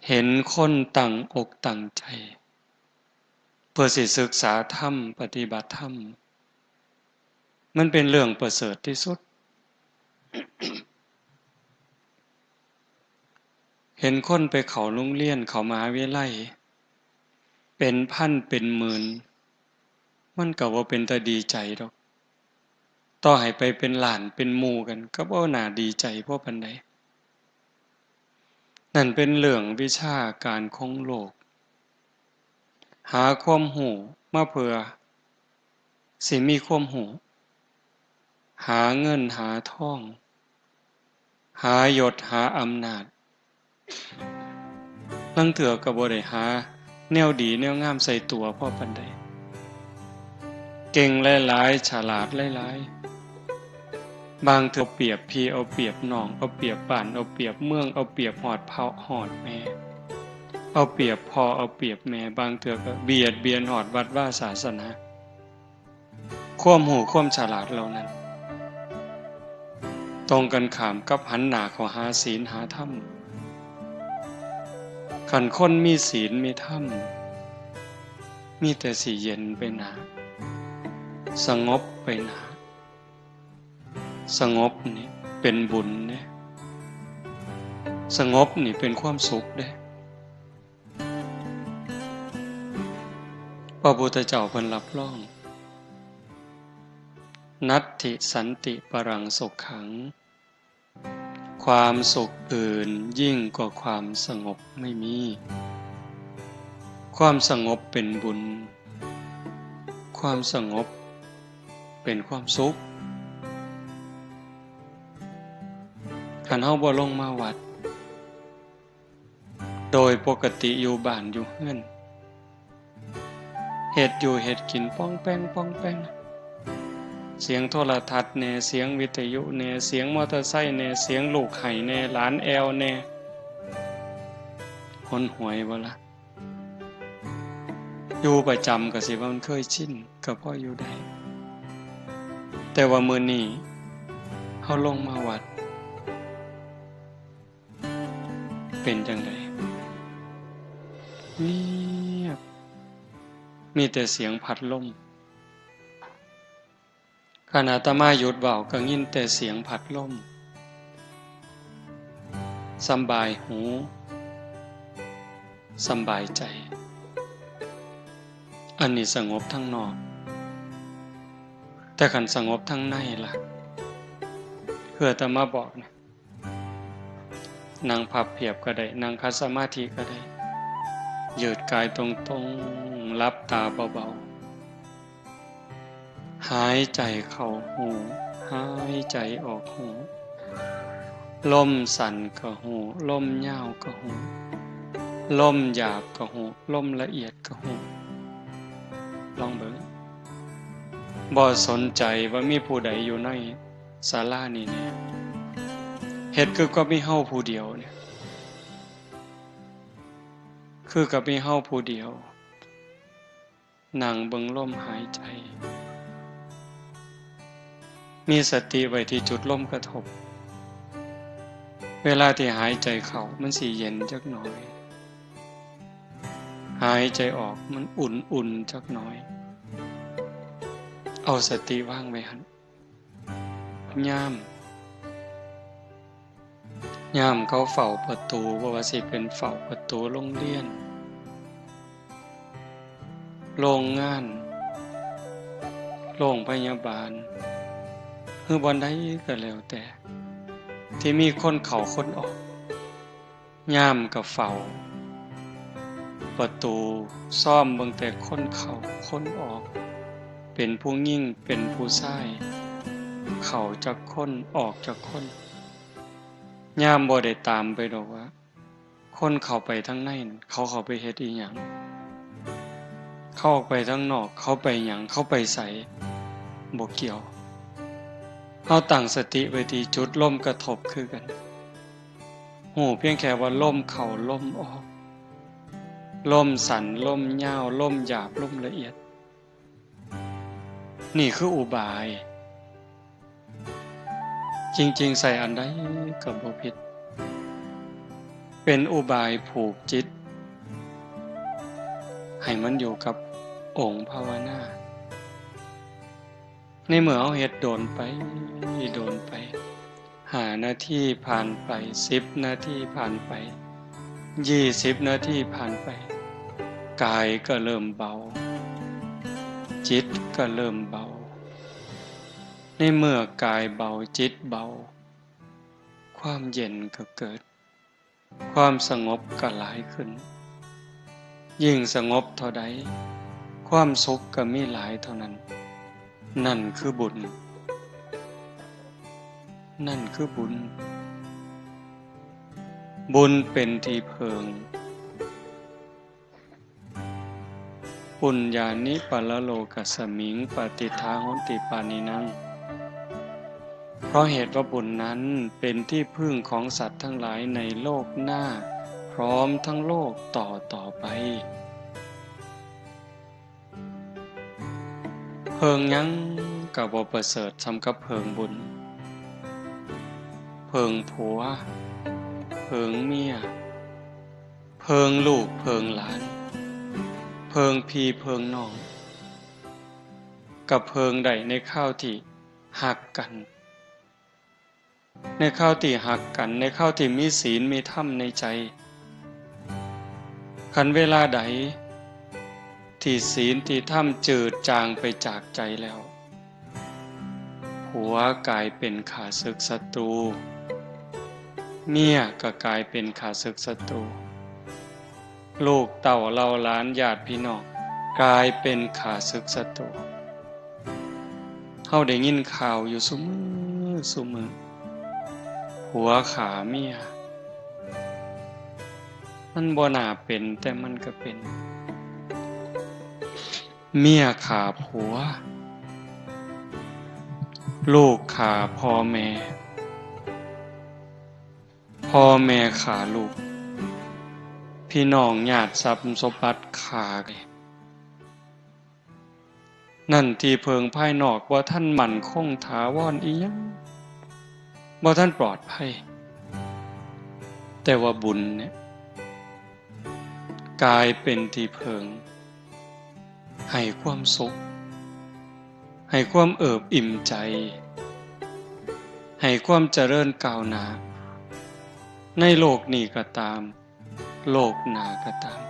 เห็นคนตั้งอกตั้งใจเพื่อสิศึกษาธรรมปฏิบัติธรรมมันเป็นเรื่องประเสริฐที่สุด เห็นคนไปเข้าโรงเรียนเข้ามหาวิทยาลัยเป็นพันเป็นหมื่นมันก็บ่เป็นตาดีใจดอกต่อให้ไปเป็นล้านเป็นหมู่กันก็บ่น่าดีใจเพราะปานใดนั่นเป็นเรื่องวิชาการของโลกหาความรู้มาเพื่อสิมีความรู้หาเงินหาทองหายศหาอำนาจลางเทื่อก็บ่ได้หาแนวดีแนวงามใส่ตัวเพราะปานใดเก่งหลายๆฉลาดหลายๆบางเทื่อเปรียบพี่เอาเปรียบน้องเอาเปรียบบ้านเอาเปรียบเมืองเอาเปรียบฮอดพ่อฮอดแม่เอาเปรียบพ่อเอาเปรียบแม่บางเทื่อก็เบียดเบียนฮอดวัดวาศาสนาความรู้ความฉลาดเหล่านั้นตรงกันข้ามกับหันหน้าเข้าหาศีลหาธรรมคันคนมีศีลมีธรรมมีแต่สิเย็นไปหนาสงบไปหนาสงบนี่เป็นบุญเด้สงบนี่เป็นความสุขเด้พระพุทธเจ้าเพิ่นรับรองนัตถิสันติปรังสุขขังความสุขอื่นยิ่งกว่าความสงบไม่มีความสงบเป็นบุญความสงบเป็นความสุขคันเฮาบ่ลงมาวัดโดยปกติอยู่บ้านอยู่เฮือนเฮ็ดอยู่เฮ็ดกินป้องแป้งป้องแป้งเสียงโทรทัศน์แน่เสียงวิทยุแน่เสียงมอเตอร์ไซค์แน่เสียงลูกไห้แน่หลานแอวแน่หนหวยบ่ล่ะอยู่ประจำก็สิว่ามันเคยชินก็พออยู่ได้แต่ว่ามื้อนี้เฮาลงมาวัดเป็นจังได๋เงียบมีแต่เสียงพัดลมขณะอาตมาหยุดเว้าก็ยินแต่เสียงพัดลมสำบายหูสำบายใจอันนี้สงบทั้งนอกแต่คันสงบทั้งในล่ะคืออาตมาบอกนะนั่งพับเพียบก็ได้นั่งคัดสมาธิก็ได้ยืดกายตรงๆลับตาเบาๆหายใจเข้าหูหายใจออกหูลมสั่นก็หูลมยาวก็หูลมหยาบก็หูลมละเอียดก็หูลองเบิ่งบ่สนใจว่ามีผู้ใดอยู่ในศาลานี้แน่เฮ็ดคือก็มีเฮาผู้เดียวเนี่ยคือกับมีเฮาผู้เดียวนั่งเบิ่งลมหายใจมีสติไว้ที่จุดลมกระทบเวลาที่หายใจเข้ามันสิเย็นจักหน่อยหายใจออกมันอุ่นๆจักหน่อยเอาสติวางไว้หั่นยามเขาเฝ้าประตูบ่ว่าสิเป็นเฝ้าประตูโรงเรียนโรงงานโรงพยาบาลหรือบ่อนใดก็แล้วแต่ที่มีคนเข้าคนออกยามก็เฝ้าประตูซ่อมเบิ่งแต่คนเข้าคนออกเป็นผู้หญิงเป็นผู้ชายเข้าจักคนออกจักคนยามบ่ได้ตามไปดอกว่าคนเข้าไปทางในเขาเข้าไปเฮ็ดอีหยังเข้าไปทางนอกเขาไปหยังเขาไปไสบ่เกี่ยวเฮาตั้งสติไว้ที่จุดลมกระทบคือกันฮู้เพียงแค่ว่าลมเข้าลมออกลมสั่นลมยาวลมหยาบลมละเอียดนี่คืออุบายจริงๆใส่อันใดก็บ่ผิด เป็นอุบายผูกจิตให้มันอยู่กับองค์ภาวนาในเมื่อเอาเฮ็ดโดนไป5 นาทีผ่านไป10 นาทีผ่านไป20 นาทีผ่านไปกายก็เริ่มเบาจิตก็เริ่มเบาในเมื่อกายเบาจิตเบาความเย็นก็เกิดความสงบก็หลายขึ้นยิ่งสงบเท่าใดความสุขก็มีหลายเท่านั้นนั่นคือบุญบุญเป็นที่เพิงปุญญานิปัลโลกัสสมิงปฏิทาโหติปานินังเพราะเหตุว่าบุญนั้นเป็นที่พึ่งของสัตว์ทั้งหลายในโลกหน้าพร้อมทั้งโลกต่อไปเพิงยังก็บ่ประเสริฐสำกับเพิงบุญเพิงผัวเพิงเมียเพิงลูกเพิงหลานเพิงพี่เพิงน้องกับเพิงใดในข้าวที่หักกันในข้าวที่หักกันในข้าวที่มีศีลมีธรรมในใจคันเวลาใดที่ศีลที่ธรรมจืดจางไปจากใจแล้วผัวกลายเป็นข้าศึกศัตรูเมียก็กลายเป็นข้าศึกศัตรูลูกเต่าเหล่าหลานญาติพี่น้องกลายเป็นข้าศึกศัตรูเฮาได้ยินข่าวอยู่ซุมื้อผัวขาเมียมันบ่น่าเป็นแต่มันก็เป็นเมียขาผัวลูกขาพ่อแม่ขาลูกพี่น้องญาติทรัพย์สมบัติขานั่นที่เพิงภายนอกว่าท่านมั่นคงถาวรอีหยังบ่ท่านปลอดภัยแต่ว่าบุญเนี่ยกลายเป็นที่เพิงให้ความสุขให้ความเอิบอิ่มใจให้ความเจริญก้าวหน้าในโลกนี้ก็ตามโลกหน้าก็ตาม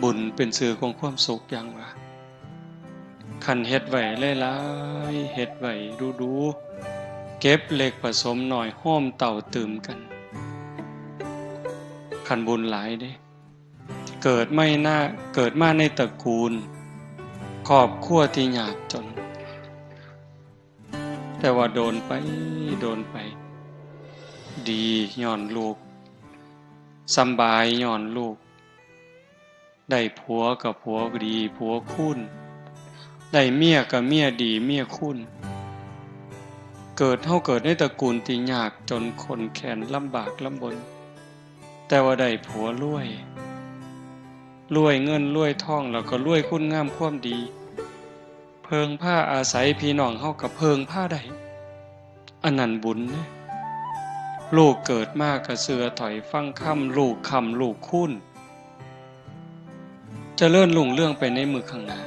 บุญเป็นสื่อของความสุขอย่างว่าคันเฮ็ดไว้หลายๆเฮ็ดไว้ดูๆเก็บเล็กผสมหน่อยห้อมเต่าตื่มกันคันบุญหลายเด้เกิดมาในตระกูลครอบครัวที่ยากจนแต่ว่าโดนไปดีย้อนลูกสำบายย้อนลูกได้ผัวกับผัวดีผัวคุณได้เมียกับเมียดีเมียคุณเกิดในตระกูลที่ยากจนคนแค้นลำบากลำบนแต่ว่าได้ผัวรวยเงินรวยทองแล้วก็รวยคุณงามความดีเพิงผ้าอาศัยพี่น้องเฮากับเพิงผ้าได้อันนั้นบุญนะลูกเกิดมากกะเสือถอยฟังค่ำลูกคุณเจริญรุ่งเรื่องไปในมือข้างหน้า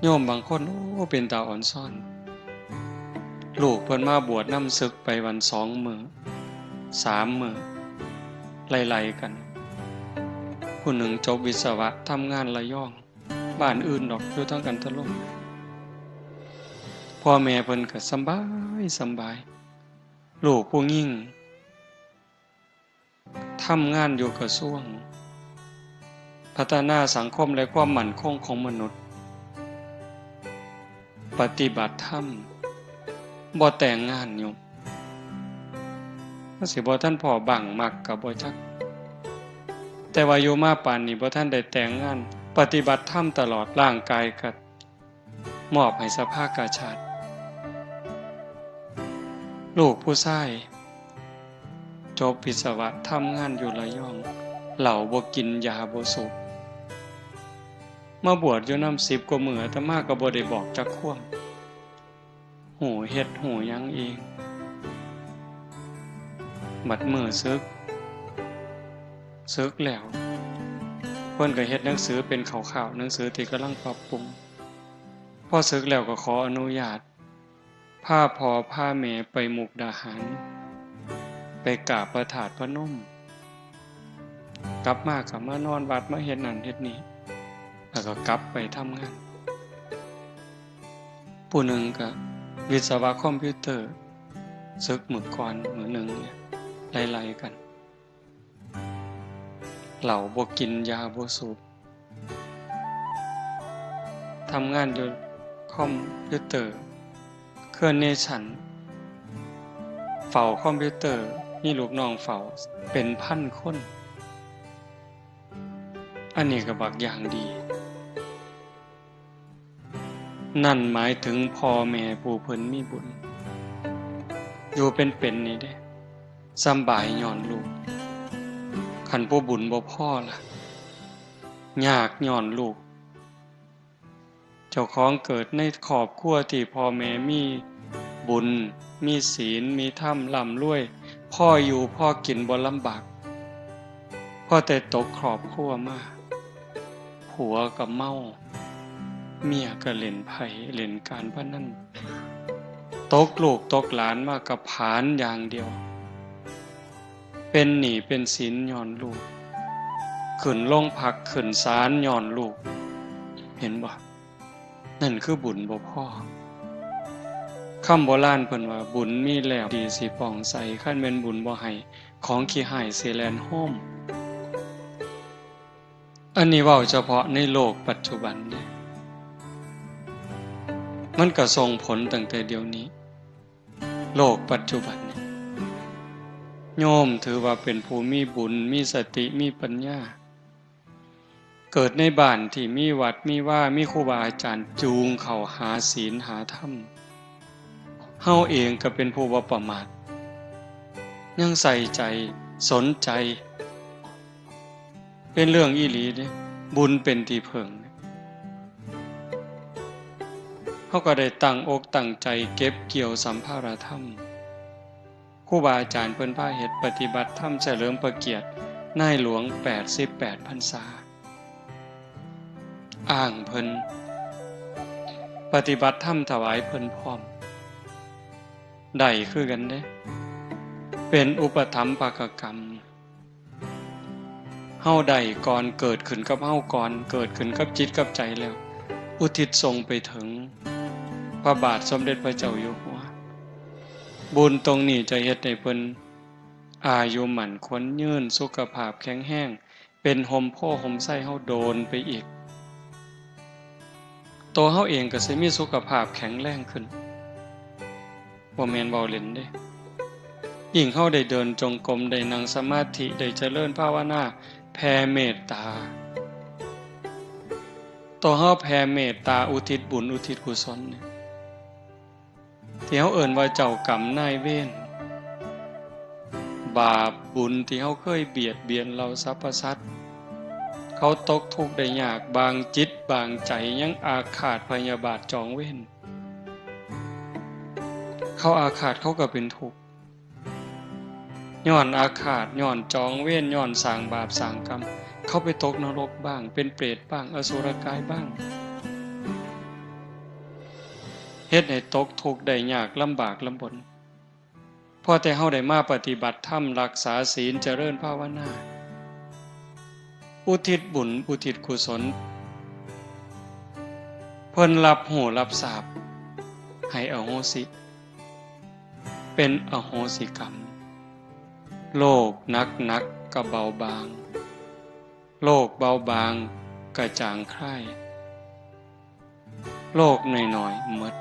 โยมบางคนเป็นตาอ่อนซ่อนลูกเพิ่นมาบวชนำศึกไปวัน2 มื้อ3 มื้อไล่ๆกันผู้หนึ่งจบวิศวะทำงานระยองบ้านอื่นดอกอยู่ทั้งกันทะลุพ่อแม่เพิ่นก็สบายลูกผู้หญิงทำงานอยู่กระทรวงพัฒนาสังคมและความมั่นคงของมนุษย์ปฏิบัติธรรมบ่แต่งงานอยู่ก็สิบ่ท่านพ่อบังมักก็บ่จักแต่ว่าอยู่มาปานนี้บ่ท่านได้แต่งงานปฏิบัติธรรมตลอดร่างกายก็มอบให้สภากาชาติลูกผู้ชายจบวิศวะทำงานอยู่ระยองเหล้าบ่กินยาบ่สูบมาบวชอยู่นำ10 กว่ามื้ออาตมาก็บ่ได้บอกจักควมหูเฮ็ดหูหยังเอง บัดมื้อศึกแล้วเพิ่นก็เฮ็ดหนังสือเป็นข่าวๆหนังสือที่กำลังปรับปรุงพอศึกแล้วก็ขออนุญาตพาพ่อพาแม่ไปมุกดาหารไปกราบพระธาตุพนมกลับมาก็มานอนวัดมาเฮ็ดนั่นเฮ็ดนี่แล้วก็กลับไปทำงานผู้หนึ่งก็วิศวะคอมพิวเตอร์ศึกมื้อก่อนมื้อหนึ่งเนี่ยไล่ๆกันเหล้าบ่กินยาบ่สูบทำงานอยู่คอมพิวเตอร์เครื่องเนชั่นเฝ้าคอมพิวเตอร์มีลูกน้องเฝ้าเป็นพันคนอันนี้ก็บักอย่างดีนั่นหมายถึงพ่อแม่ผู้เพิ่นมีบุญอยู่เป็นนี่เด้สำบายย้อนลูกคันผู้บุญบ่พอล่ะยากย้อนลูกเจ้าของเกิดในครอบครัวที่พ่อแม่มีบุญมีศีลมีธรรมร่ำรวยพ่ออยู่พ่อกินบ่ลำบากพ่อแต่ตกครอบครัวมาผัวก็เมาเมียก็เล่นไพ่เล่นการพนันตกลูกตกหลานมากับผานอย่างเดียวเป็นหนี้เป็นสินย้อนลูกขึ้นโรงพักขึ้นศาลย้อนลูกเห็นบ่นั่นคือบุญบ่พอคำโบราณเพิ่นว่าบุญมีแล้วดีสิป่องใสคันแม่นบุญบ่ให้ของขี้หายสิแล่นโฮมอันนี้เว้าเฉพาะในโลกปัจจุบันเด้มันก็ส่งผลตั้งแต่เดี๋ยวนี้โลกปัจจุบันนี้โยมถือว่าเป็นผู้มีบุญมีสติมีปัญญาเกิดในบ้านที่มีวัดมีว่ามีครูบาอาจารย์จูงเข้าหาศีลหาธรรมเฮาเองก็เป็นผู้บ่ประมาทยังใส่ใจสนใจเป็นเรื่องอีหลีเด้บุญเป็นที่พึ่งเฮาก็ได้ตั้งอกตั้งใจเก็บเกี่ยวสัมภารธรรมครูบาอาจารย์เพิ่นพาเฮ็ดปฏิบัติธรรมเฉลิมพระเกียรตินายหลวง88พรรษาอ้างเพิ่นปฏิบัติธรรมถวายเพิ่นพร้อมได้คือกันเด้เป็นอุปถัมภกกรรมเฮาได้ก่อนเกิดขึ้นกับเฮาก่อนเกิดขึ้นกับจิตกับใจแล้วอุทิศส่งไปถึงพระบาทสมเด็จพระเจ้าอยู่หัวบุญตรงนี้จะเฮ็ดให้เพิ่นอายุหมั่นขวัญยืนสุขภาพแข็งแรงเป็นห่มโพห่มไส้เฮาโดนไปอีกตัวเฮาเองก็สิมีสุขภาพแข็งแรงขึ้นบ่แม่นเว้าเล่นเด้ยิ่งเฮาได้เดินจงกรมได้นั่งสมาธิได้เจริญภาวนาแผ่เมตตาตัวเฮาแผ่เมตตาอุทิศบุญอุทิศกุศลเนี่ยที่เฮาเอิ้นว่าเจ้ากรรมนายเวรบาปบุญที่เฮาเคยเบียดเบียนเราสรรพสัตว์เขาตกทุกข์ได้ยากบางจิตบางใจยังอาฆาตพยาบาทจองเวรเขาอาฆาตเขาก็เป็นทุกข์ย้อนอาฆาตย้อนจองเวรย้อนสร้างบาปสร้างกรรมเขาไปตกนรกบ้างเป็นเปรตบ้างอสุรกายบ้างเฮ็ดให้ตกทุกข์ได้ยากลำบากลำบนพอแต่เฮาได้มาปฏิบัติธรรมรักษาศีลเจริญภาวนาอุทิศบุญอุทิศกุศลเพิ่นรับหูรับทราบให้อโหสิเป็นอโหสิกรรมโลกนักก็เบาบางโลกเบาบางก็จางคลายโลกน้อยๆหมด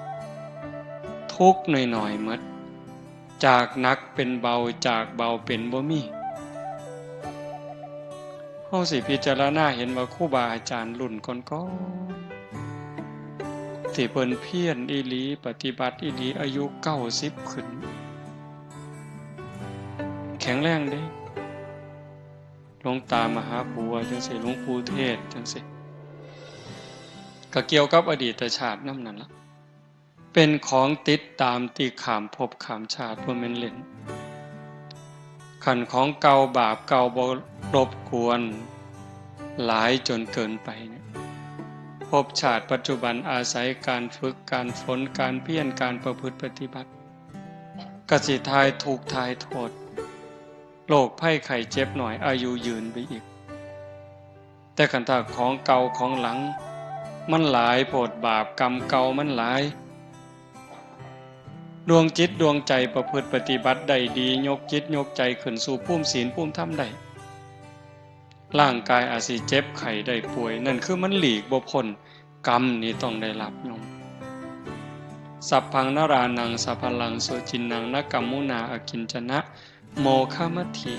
ทุกข์น้อยๆหมดจากหนักเป็นเบาจากเบาเป็นบ่มีเฮาสิพิจารณาเห็นว่าครูบาอาจารย์รุ่นก่อนๆที่เพิ่นเพียรอีหลีปฏิบัติอีหลีอายุ90ขึ้นแข็งแรงเด้หลวงตามหาบัวจังซี่หลวงปู่เทศจังซี่ก็เกี่ยวกับอดีตชาตินำนั่นล่ะเป็นของติดตามที่ข้ามภพข้ามชาติบ่แม่นเล่น ขันของเก่าบาปเก่าบ่รบกวนหลายจนเกินไปเนี่ยภพชาติปัจจุบันอาศัยการฝึกการฝนการเพียรการประพฤติปฏิบัติกสิทายถูกทายโทษโรคภัยไข้เจ็บหน่อยอายุยืนไปอีกแต่ขันธาของเก่าของหลังมันหลายโผดบาปกรรมเก่ามันหลายดวงจิตดวงใจประพฤติปฏิบัติได้ดียกจิตยกใจขึ้นสู่ภูมิศีลภูมิธรรมได้ร่างกายอาจสิเจ็บไข้ได้ป่วยนั่นคือมันหลีกบ่พ้นกรรมนี่ต้องได้รับยมสัพพังนรานังสัพพลังโสจินนังนกัมมุนาอกินจนะโมฆะมัตถิ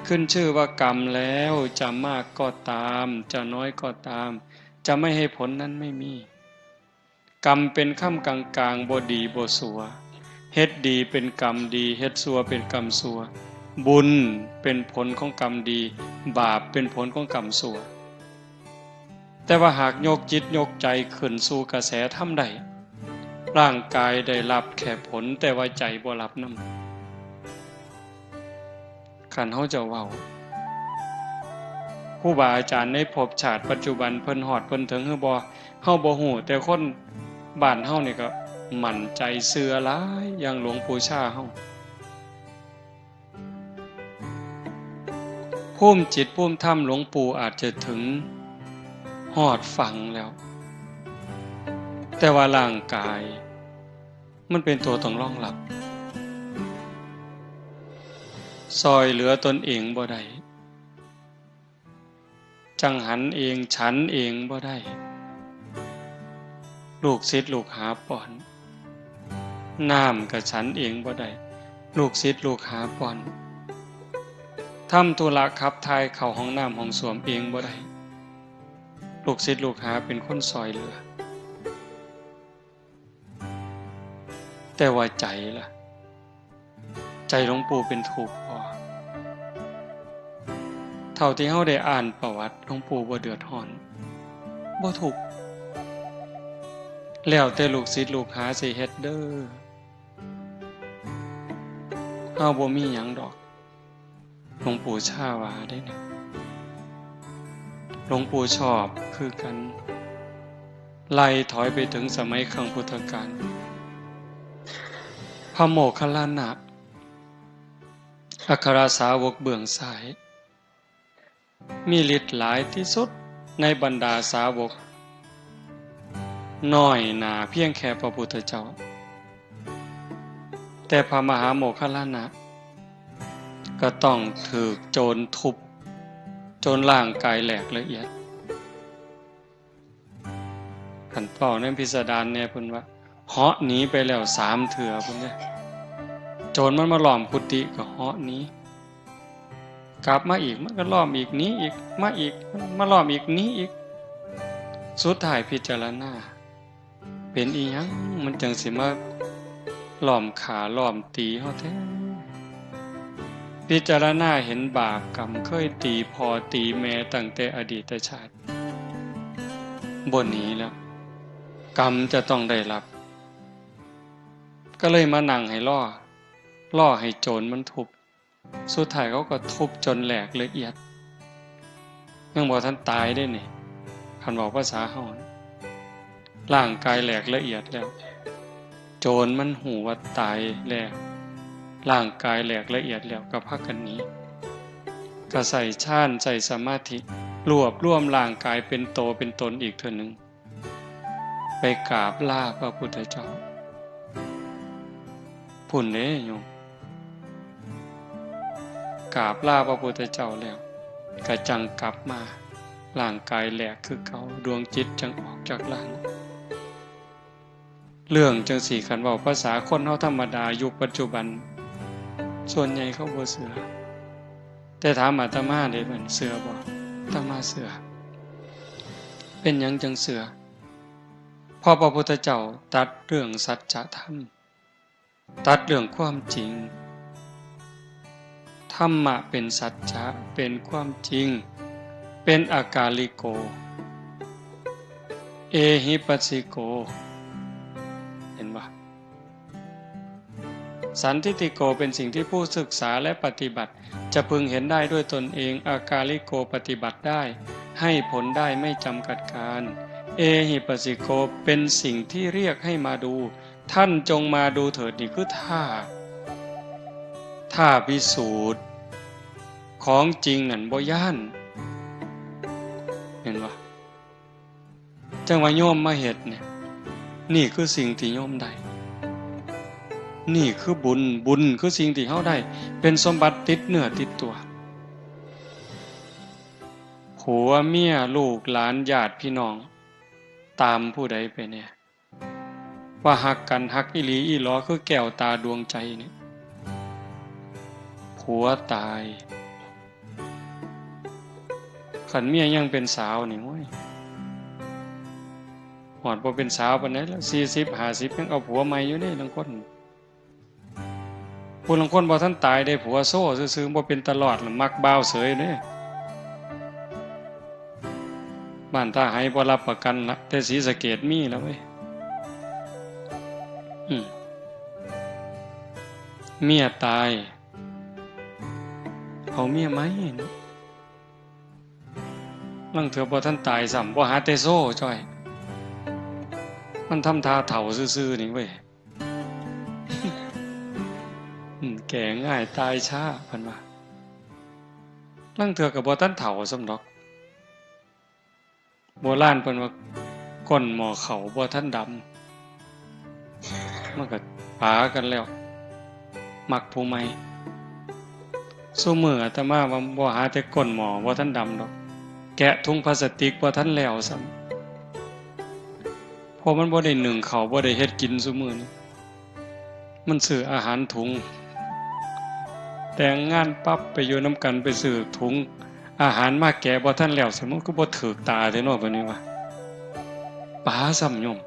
ขึ้นชื่อว่ากรรมแล้วจะมากก็ตามจะน้อยก็ตามจะไม่ให้ผลนั้นไม่มีกรรมเป็นค่ำกลางๆบ่ดีบ่สัวเฮ็ดดีเป็นกรรมดีเฮ็ดสัวเป็นกรรมสัวบุญเป็นผลของกรรมดีบาปเป็นผลของกรรมสัวแต่ว่าหากโยกจิตโยกใจขึ้นสู่กระแสธรรมใดร่างกายได้รับแค่ผลแต่ว่าใจบ่รับนำคันเฮาจะเว้าครูบาอาจารย์ในภพชาติปัจจุบันเพิ่นฮอดเพิ่นถึงคือบ่เฮาบ่ฮู้แต่คนบ้านเฮานี่ก็มั่นใจเชื่อหลายอย่างหลวงปู่ชาเฮาภูมิจิตภูมิธรรมหลวงปู่อาจจะถึงฮอดฝั่งแล้วแต่ว่าร่างกายมันเป็นตัวต้องรองรับซอยเหลือตนเองบ่ได้จังหันเองฉันเองบ่ได้ลูกศิษย์ลูกหาป้อนน้ำกับฉันเองบ่ได้ลูกศิษย์ลูกหาป้อนทำธุระขับถ่ายเข้าห้องน้ำห้องส้วมเองบ่ได้ลูกศิษย์ลูกหาเป็นคนซอยเหลือแต่ว่าใจล่ะใจหลวงปู่เป็นทุกข์พอเท่าที่เฮาได้อ่านประวัติหลวงปู่บ่เดือดร้อนบ่ทุกข์แล้วแต่ลูกศิษย์ลูกหาสิเฮ็ดเด้อเฮาบ่มีหยังดอกหลวงปู่ชาว่าได้เนี่ยหลวงปู่ชอบคือกันไล่ถอยไปถึงสมัยครั้งพุทธกาลพระโมคคัลลานะอัครสาวกเบื้องซ้ายมีฤทธิ์หลายที่สุดในบรรดาสาวกน้อยหนาเพียงแค่พระพุทธเจ้าแต่พระมหาโมคคัลลานะก็ต้องถูกโจรทุบจนร่างกายแหลกละเอียดขันเป่าในพิสดารเนี่ยเพิ่นว่าเหาะหนีไปแล้ว3 เทื่อเพิ่นเนี่ยโจรมันมาล้อมกุฏิก็เหาะหนีกลับมาอีกมันก็ล้อมอีกหนีอีกมาอีกมาล้อมอีกหนีอีกสุดท้ายพิจารณาเป็นอีหยังมันจังสิมาล้อมขาล้อมตีเฮาแท้พิจารณาเห็นบาปกรรมเคยตีพ่อตีแม่ตั้งแต่อดีตชาติบ่หนีแล้วกรรมจะต้องได้รับก็เลยมานั่งให้ล่อให้โจรมันทุบสุดท้ายเขาก็ทุบจนแหลกละเอียดยังบ่ทันตายได้นี่คันบอกภาษาเฮาร่างกายแหลกละเอียดแล้วโจรมันหูว่าตายแล้วร่างกายแหลกละเอียดแล้วก็พากันหนีก็ใส่ฌานใส่สมาธิรวบรวมร่างกายเป็นโตเป็นตนอีกเทื่อนึงไปกราบลาพระพุทธเจ้าพุ่นเด้โยมกราบลาพระพุทธเจ้าแล้วก็จังกลับมาร่างกายแหลกคือเก่าดวงจิตจังออกจากร่างเรื่องจังสี่คันเว้าภาษาคนเฮาธรรมดายุคปัจจุบันส่วนใหญ่เขาบ่เชื่อแต่ถามอาตมาได้มันเชื่อบ่อาตมาเชื่อเป็นหยังจังเชื่อเพราะพระพุทธเจ้าตรัสเรื่องสัจธรรมตรัสเรื่องความจริงธรรมะเป็นสัจจะเป็นความจริงเป็นอากาลิโกเอหิปัสสิโกเห็นบ่ สันทิฏฐิโกเป็นสิ่งที่ผู้ศึกษาและปฏิบัติจะพึงเห็นได้ด้วยตนเองอากาลิโกปฏิบัติได้ให้ผลได้ไม่จำกัดการเอหิปัสสิโกเป็นสิ่งที่เรียกให้มาดูท่านจงมาดูเถิดนี่คือท่าพิสูจน์ของจริงนั่นบ่ย่านเห็นว่าจังว่าโยมมาเฮ็ดเนี่ยนี่คือสิ่งที่โยมได้นี่คือบุญคือสิ่งที่เฮาได้เป็นสมบัติติดเนื้อติดตัวผัวเมียลูกหลานญาติพี่น้องตามผู้ใดไปเนี่ยว่าฮักกันฮักอีหลีอีหลอคือแก้วตาดวงใจเนี่ยผัวตายขันเมียยังเป็นสาวนี่โว้ยหอดบ่เป็นสาวปานใดแล้ว40 50ยังเอาผัวใหม่อยู่นี่บางคนผู้ลางคนบ่ทันตายได้ผัวโซ่ซื่อๆบ่เป็นตลอดมักบ่าวเสยเด้บ้านตาไห้บ่รับประกันละแต่ศรีสะเกษมีแล้วเว้ยเมียตายเอาเมียไหมเนาะลังเถื่อบ่ทันตายซ้ำบ่หาแต่โซ่จ้อยมันทำท่าเฒ่าซื่อๆนี่เว้ยแก่ง่ายตายช้าเพิ่นว่าลังเถื่อก็บ่ทันเฒ่าซ้ำดอกโบราณเพิ่นว่าก้นหม้อข้าวบ่ทันดำมันก็ปากันแล้วมักผู้ใหม่ซุมื้ออาตมาว่าบ่หาแต่ก้นหม้อบ่ทันดำดอกแกะถุงพลาสติกบ่ทันแล้วซ้ำเพราะมันบ่ได้นึ่งข้าวบ่ได้เฮ็ดกินซุมื้อนี้มันซื้ออาหารถุงแต่งงานปั๊บไปอยู่นำกันไปซื้อถุงอาหารมาแก่บ่ทันแล้วซิมันก็บ่ถูกตาแท้เนาะบัดนี้ว่าปาซ้ำยม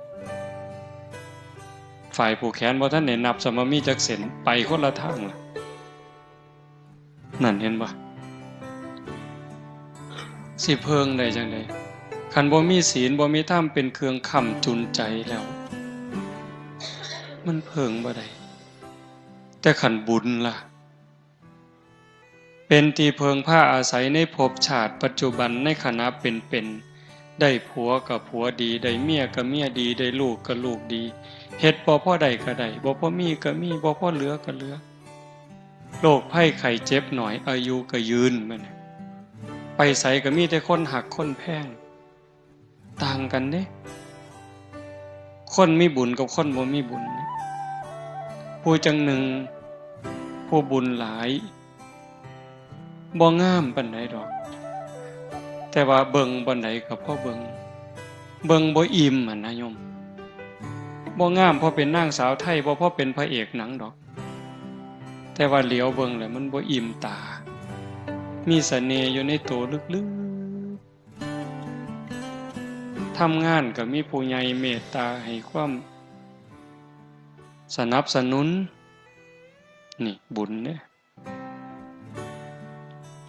ฝ่ายผู้แขนบ่ทันได้นับสมมีจักเส้นไปคนละทางล่ะนั่นเห็นบ่สิเพิงได้จังได๋คันบ่มีศีลบ่มีธรรมเป็นเครื่องค้ำจุนใจแล้วมันเพิงบ่ได้แต่คันบุญล่ะเป็นที่เพิงผ้าอาศัยในภพชาติปัจจุบันในขณะเป็นได้ผัวกับผัวดีได้เมียกับเมียดีได้ลูกกับลูกดีเฮ็ดบ่พอได้ก็ได้บ่พอมีก็มีบ่พอเหลือก็เหลือโรคภัยไข้เจ็บหน่อยอายุก็ยืนบัดนี้ไปไสก็มีแต่คนหักคนแพงต่างกันเด้คนมีบุญกับคนบ่มีบุญผู้จังหนึ่งผู้บุญหลายบ่งามปานใดดอกแต่ว่าเบิ่งปานใดก็พอเบิ่งบ่อิ่มนะโยมบ่งามพอเป็นนางสาวไทยบ่พอเป็นพระเอกหนังดอกแต่ว่าเหลียวเบิ่งแล้วมันบ่อิ่มตามีเสน่ห์อยู่ในตัวลึกๆทำงานก็มีผู้ใหญ่เมตตาให้ความสนับสนุนนี่บุญเนี่ย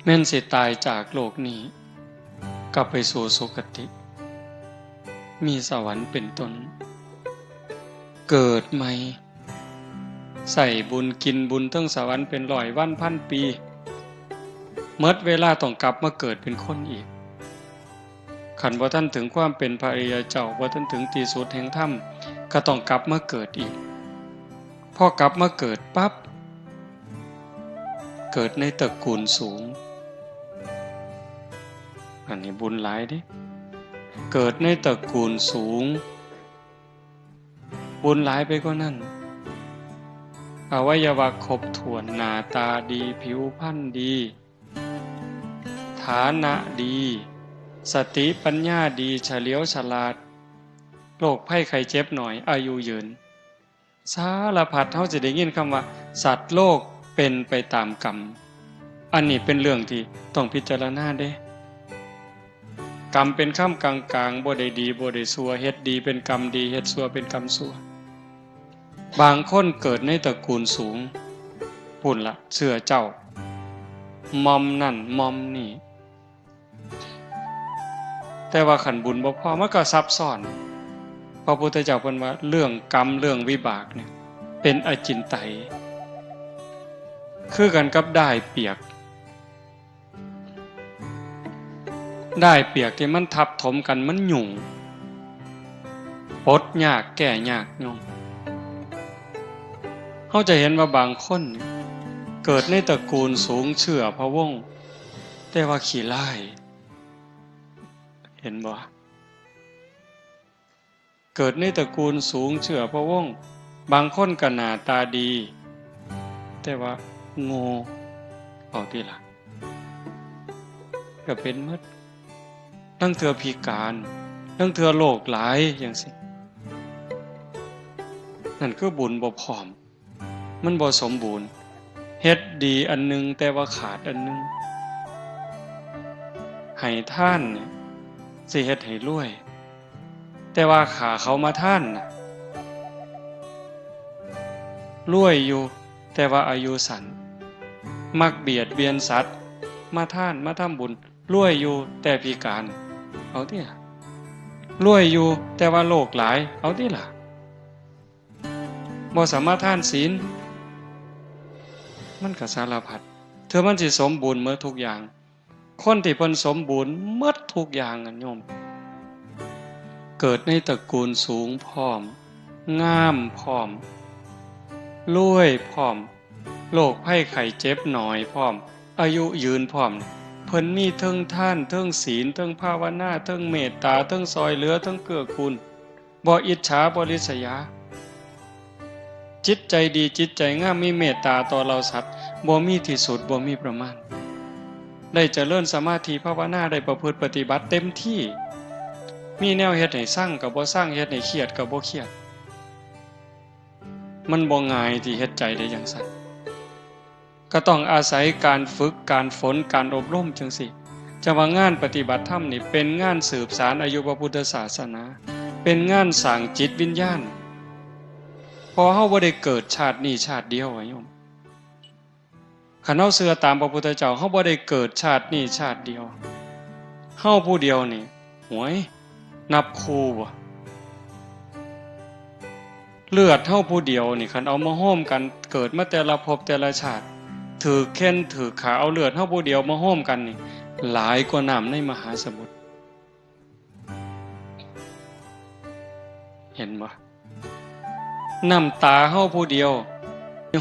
แม่นสิตายจากโลกนี้กลับไปสู่สุคติมีสวรรค์เป็นต้นเกิดใหม่ใส่บุญกินบุญทั้งสวรรค์เป็นร้อยวันพันปีเมื่อเวลาต้องกลับมาเกิดเป็นคนอีกขันบ่ทันถึงความเป็นพระอริยเจ้าบ่ทันถึงที่สุดแห่งธรรมก็ต้องกลับมาเกิดอีกพอกลับมาเกิดปั๊บเกิดในตระกูลสูงอันนี้บุญหลายดิเกิดในตระกูลสูงบุญหลายไปกว่านั้นอวัยวะครบถ้วนหน้าตาดีผิวพรรณดีฐานะดีสติปัญญาดีเฉลียวฉลาดโรคภัยไข้เจ็บหน่อยอายุยืนสารพัดเฮาสิได้ยินคำว่าสัตว์โลกเป็นไปตามกรรมอันนี้เป็นเรื่องที่ต้องพิจารณาเด้กรรมเป็นค่ำกลางๆบ่ได้ดีบ่ได้ชั่วเฮ็ดดีเป็นกรรมดีเฮ็ดชั่วเป็นกรรมชั่วบางคนเกิดในตระกูลสูงพุ่นละเชื่อเจ้ามอมนั่นมอมนี่แต่ว่าขันบุญบ่พอมันก็ซับซ้อนพระพุทธเจ้าเพิ่นว่าเรื่องกรรมเรื่องวิบากเนี่ยเป็นอจินไตย คือกันกับได้เปียกได้เปียกที่มันทับถมกันมันหยุ่งปลดยากแก้ยากโยมเขาจะเห็นว่าบางคนเกิดในตระกูลสูงเชื่อพระวงศ์แต่ว่าขี้ไล่เห็นบ่เกิดในตระกูลสูงเชื่อพระวงศ์บางคนก็หน้าตาดีแต่ว่าโง่เอาที่ละก็เป็นหมดทั้งเทื่อพิการทั้งเทื่อโรคหลายอย่างสินั่นคือบุญบ่พร้อมมันบ่สมบูรณ์เฮ็ดดีอันนึงแต่ว่าขาดอันนึงให้ท่านเนี่ยสิเฮ็ดให้รวยแต่ว่าขาเขามาท่านน่ะรวยอยู่แต่ว่าอายุสั้นมักเบียดเบียนสัตว์มาท่านมาทำบุญรวยอยู่แต่พิการเอาติล่ะรวยอยู่แต่ว่าโรคหลายเอาติล่ะบ่สามารถทานศีลมันก็สารพัดเธอมันสิสมบูรณ์หมดทุกอย่างคนที่เพิ่นสมบูรณ์หมดทุกอย่างอะโยมเกิดในตระกูลสูงพร้อมงามพร้อมรวยพร้อมโรคภัยไข้เจ็บน้อยพร้อมอายุยืนพร้อมเพิ่นมีเทิงท่านเทิงศีลเทิงภาวนาเทิงเมตตาเทิงซอยเหลือเทิงเกื้อกูลบ่อิจฉาบ่ริษยาจิตใจดีจิตใจงามมีเมตตาต่อเราสัตว์บ่มีที่สุดบ่มีประมาณได้เจริญสมาธิภาวนาได้ประพฤติปฏิบัติเต็มที่มีแนวเฮ็ดให้สร้างก็บ่สร้างเฮ็ดให้เครียดก็บ่เครียดมันบ่ง่ายที่เฮ็ดใจได้จังซั่นก็ต้องอาศัยการฝึกการฝนการอบรมจังซี่จะว่างานปฏิบัติธรรมนี่เป็นงานสืบสานอายุพระพุทธศาสนาเป็นงานสร้างจิตวิญญาณพอเฮาบ่ได้เกิดชาตินี้ชาติเดียวโยมคันเฮาเชื่อตามพระพุทธเจ้าเฮาบ่ได้เกิดชาตินี้ชาติเดียวเฮาผู้เดียวนี่หวยนับคู่บ่เลือดเฮาผู้เดียวนี่คันเอามาโฮมกันเกิดมาแต่ละภพแต่ละชาติถือแค้นถือขาเอาเลือดเฮาผู้เดียวมาโฮมกันนี่หลายกว่าน้ำในมหาสมุทรเห็นบ่น้ำตาเฮาผู้เดียว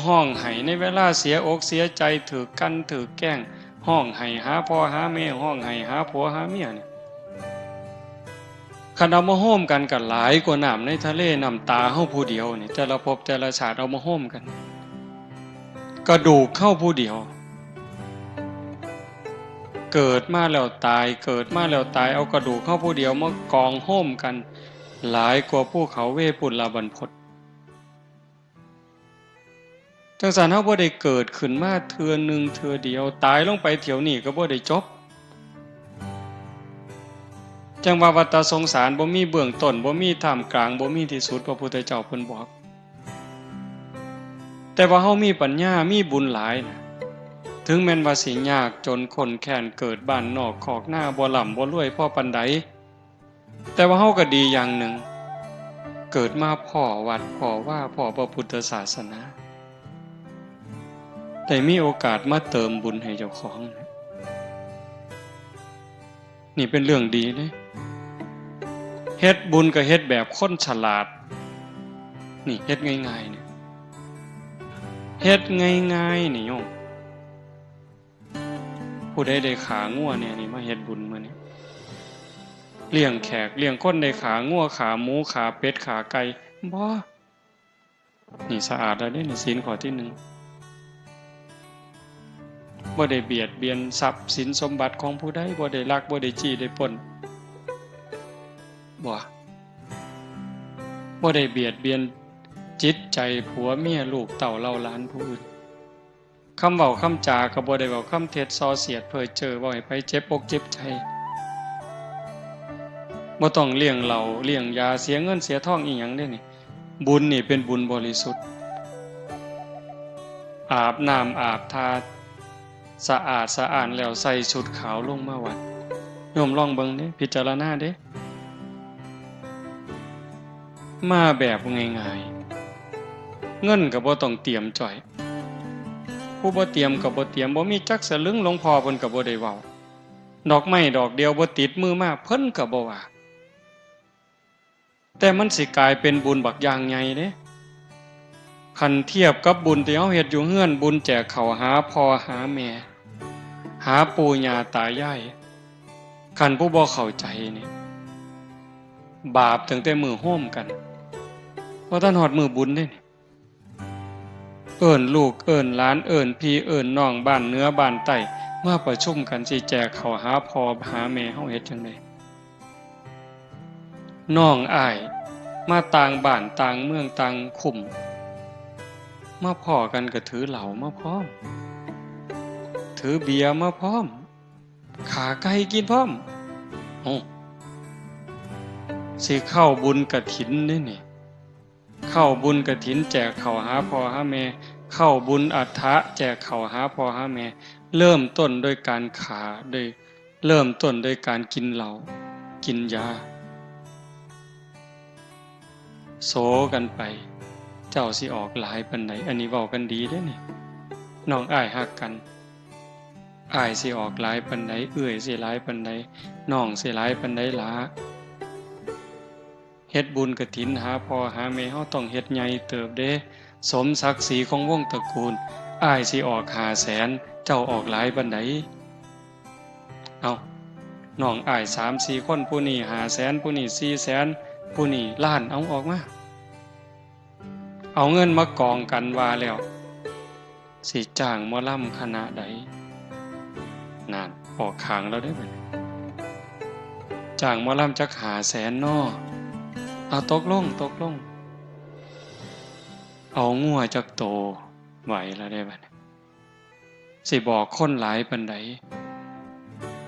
ห้องไห้ในเวลาเสียอกเสียใจถือกันถือแกล้งห้องไห้หาพ่อหาแม่ห้องไห้หาผัวหาเมียเนี่ยคันเอามาโฮมกันก็หลายกว่าน้ำในทะเลน้ำตาเฮาผู้เดียวนี่แต่ละภพแต่ละชาติเอามาโฮมกันกระดูกเข้าผู้เดียวเกิดมาแล้วตายเกิดมาแล้วตายเอากระดูกเข้าผู้เดียวมากองโฮมกันหลายกว่าภูเขาเวปุลบรรพตจังซั่นเฮาบ่ได้เกิดขึ้นมาเทื่อนึงเทื่อเดียวตายลงไปเที่ยวนี้ก็บ่ได้จบจังว่าวัฏสงสารบ่มีเบื้องต้นบ่มีท่ามกลางบ่มีที่สุดพระพุทธเจ้าเพิ่นบอกแต่ว่าเฮามีปัญญามีบุญหลายนะถึงแม้นว่าสิยากจนคนแค้นเกิดบ้านนอกคอกหน้าบ่ร่ำบ่รวยพอปานใดแต่ว่าเฮาก็ดีอย่างหนึ่งเกิดมาพ่อวัดพ่อว่าพ่อพระพุทธศาสนาได้มีโอกาสมาเติมบุญให้เจ้าของนี่เป็นเรื่องดีเลยเฮ็ดบุญก็เฮ็ดแบบคนฉลาดนี่เฮ็ดง่ายๆเนี่ยเฮ็ดง่ายๆนี่โยมผู้ใดได้ขางัวเนี่ยนี่มาเฮ็ดบุญมื้อนี้เลี้ยงแขกเลี้ยงคนได้ขางัวขาหมูขาเป็ดขาไก่บ่นี่สะอาดแล้วเด้นี่ศีลข้อที่1บ่ได้เบียดเบียนทรัพย์สินสมบัติของผู้ใดบ่ได้ลักบ่ได้จี้ได้ปล้นบ่ได้เบียดเบียนจิตใจผัวเมียลูกเต้าเล่าหลานผู้อื่นคำเว้าคำจาก็บ่ได้เว้าคำเท็จส่อเสียดเพ้อเจ้อเว้าให้ไผเจ็บอกเจ็บใจบ่ต้องเลี้ยงเหล้าเลี้ยงยาเสียเงินเสียทองอีหยังเด้นี่บุญนี่เป็นบุญบริสุทธิ์อาบน้ำอาบทาสะอาดสะอ้านแล้วใส่ชุดขาวลงมาวัดโยมลองเบิ่งเด้พิจารณาเด้มาแบบง่ายๆเงินก็บ่ต้องเตรียมจ่อย ผู้บ่เตรียมก็บ่เตรียมบ่มีจักสลึงหลวงพ่อเพิ่นก็บ่ได้เว้าดอกไม้ดอกเดียวบ่ติดมือมาเพิ่นก็บ่ว่าแต่มันสิกลายเป็นบุญบักอย่างใหญ่เด้คันเทียบกับบุญที่เฮาเฮ็ดอยู่เฮือนบุญแจกข้าวหาพ่อหาแม่หาปู่ย่าตายายคันผู้บ่เข้าใจนี่บาปตั้งแต่มื้อโฮมกันบ่ทันฮอดมื้อบุญเด้นี่เอิ้นลูกเอิ้นหลานเอิ้นพี่เอิ้นน้องบ้านเหนือบ้านใต้มาประชุมกันสิแจกข้าวหาพ่อหาแม่เฮาเฮ็ดจังได๋น้องอ้ายมาต่างบ้านต่างเมืองต่างคุมมาพ้อกันก็ถือเหล้ามาพร้อมถือเบียร์มาพร้อมขาไก่กินพร้อมโอ้สิเข้าบุญกฐินนี่นี่เข้าบุญกฐินแจกข้าวหาพ่อหาแม่เข้าบุญอัฏฐะแจกข้าวหาพ่อหาแม่เริ่มต้นด้วยการขาด้วยเริ่มต้นด้วยการกินเหล้ากินยาโสกันไปเจ้าสิออกหลายปานใดอันนี้เว้ากันดีเด้อนี่น้องอ้ายฮักกันอ้ายสิออกหลายปานใดเอื้อยสิหลายปานใดน้องสิหลายปานใดล่ะเฮ็ดบุญกฐินหาพ่อหาแม่เฮาต้องเฮ็ดใหญ่เติบเด้สมศักดิ์ศรีของวงตระกูลอ้ายสิออก500,000เจ้าออกหลายปานใดเอาน้องอ้าย 3-4 คนผู้นี้500,000ผู้นี้400,000ผู้นี้ล้านเอาออกมาเอาเงินมากองกันว่าแล้วสิจ้างหมอลำคณะใดนั่นออกข้างแล้วได้บัดจ้างหมอลำจัก500,000น้อเอาตกลงเอางัวจักโตไหวแล้วได้บัดสิบอกคนหลายปานใด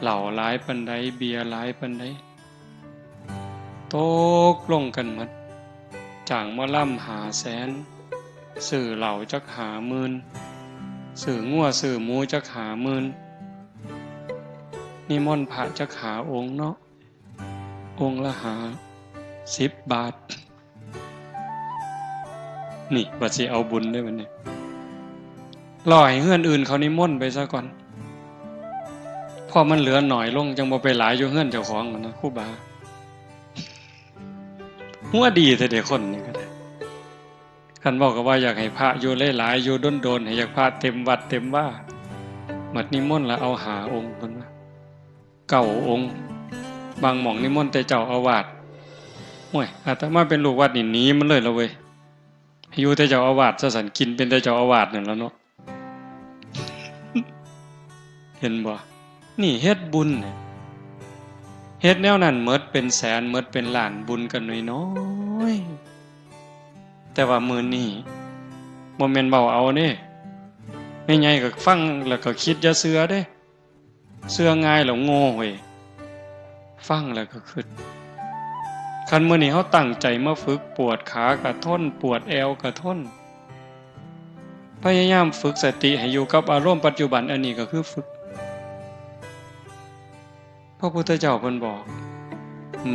เหล้าหลายปานใดเบียร์หลายปานใดตกลงกันหมดจ้างหมอลำ500,000ซื้อเหล้าจัก50,000ซื้องัวซื้อหมูจัก50,000นิมนต์พระจัก5 องค์เนาะองค์ละ10 บาทนี่บัดสิเอาบุญได้บัดนี้รอให้เฮือนอื่นเขานิมนต์ไปซะก่อนพอมันเหลือหน่อยลงจังบ่ไปหลายอยู่เฮือนเจ้าของนะครูบาหัวดีแต่เด็กคนนี่ก็ได้คันบอกก็ว่าอยากให้พระอยู่หลายๆอยู่โดนๆให้อยากพระเต็มวัดเต็มว่ามัดนิมนต์แล้วเอา5 องค์เพิ่นว่า9 องค์บางหม่องนิมนต์แต่เจ้าอาวาสโอ้ยอาตมาเป็นลูกวัดนี่หนีมันเลยละเว้ยอยู่แต่เจ้าอาวาสซะสั่นกินเป็นแต่เจ้าอาวาสนั่นแล้วเนาะ เห็นบ่นี่เฮ็ดบุญเนี่ยเฮ็ดแนวนั้นหมดเป็นแสนหมดเป็นล้านบุญกันน้อยๆแต่ว่ามื้อนี้บ่แม่นเว้าเอาเด้แม่ใหญ่ก็ฟังแล้วก็คิดอย่าเชื่อเด้เชื่อง่ายแล้วโง่เว้ยฟังแล้วก็คิดคันมื้อนี้เฮาตั้งใจมาฝึกปวดขาก็ทนปวดแอวก็ทนพยายามฝึกสติให้อยู่กับอารมณ์ปัจจุบันอันนี้ก็คือฝึกพระพุทธเจ้าเพิ่นบอก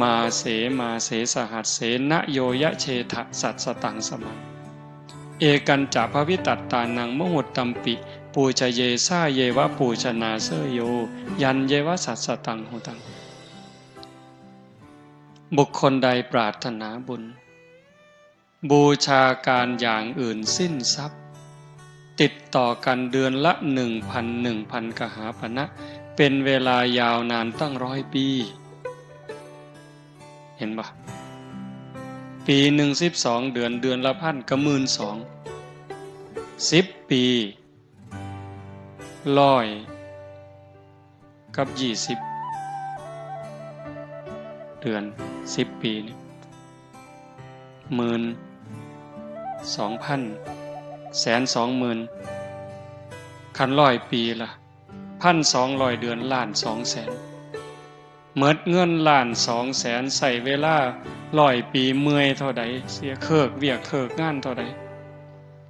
มาเสสหัสเสนโยยะเชทะสัตสตังสมังเอกันจะภวิตัตตานังมหุตตัมปิปูชเยสาเยวะปูชนาเสยโยยันเยวะสัตสตังหุตังบุคคลใดปรารถนาบุญบูชาการอย่างอื่นสิ้นทรัพย์ติดต่อกันเดือนละ 1,000 กหาปณะเป็นเวลายาวนานตั้ง100 ปีเห็นปะปีหนึ่ง12 เดือนเดือนละ1,000ก็12,000 10 ปี100กับ20 เดือน10 ปีนี่12,000 120,000คัน100 ปีล่ะ1,200 เดือนล้าน200,000หมดเงินล้าน200,000ใส่เวลา100 ปีเมื่อยเท่าใดเสียเคิกเวียกเคิกงานเท่าใด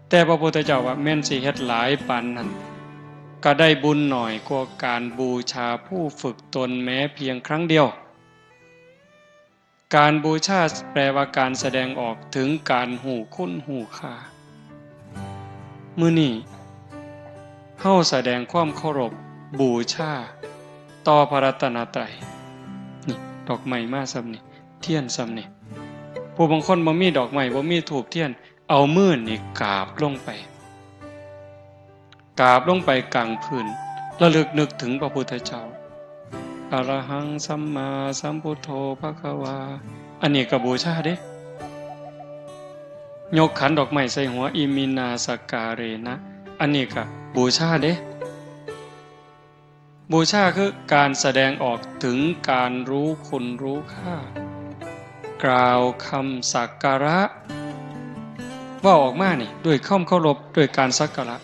แต่พระพุทธเจ้าว่าแม่นสิเฮ็ดหลายปานนั้นก็ได้บุญหน่อยกว่าการบูชาผู้ฝึกตนแม้เพียงครั้งเดียวการบูชาแปลว่าการแสดงออกถึงการหูคุณหูค่ามื้อนี้ เฮาแสดงความเคารพบูชาต่อพระรัตนตรัยนี่ดอกไม้มาซ้ำนี่เทียนซ้ำนี่ผู้บางคนบ่มีดอกไม้บ่มีธูปเทียนเอามือนี่กราบลงไปกราบลงไปกลางพื้นระลึกนึกถึงพระพุทธเจ้าอะระหังสัมมาสัมพุทโธภควาอันนี้ก็บูชาเด้ยกขันดอกไม้ใส่หัวอิมินาสการเรนะอันนี้ก็บูชาเด้บูชาคือการแสดงออกถึงการรู้คุณรู้ค่ากล่าวคำสักการะว่าออกมานี่ด้วยคำเคารพด้วยการสักการะ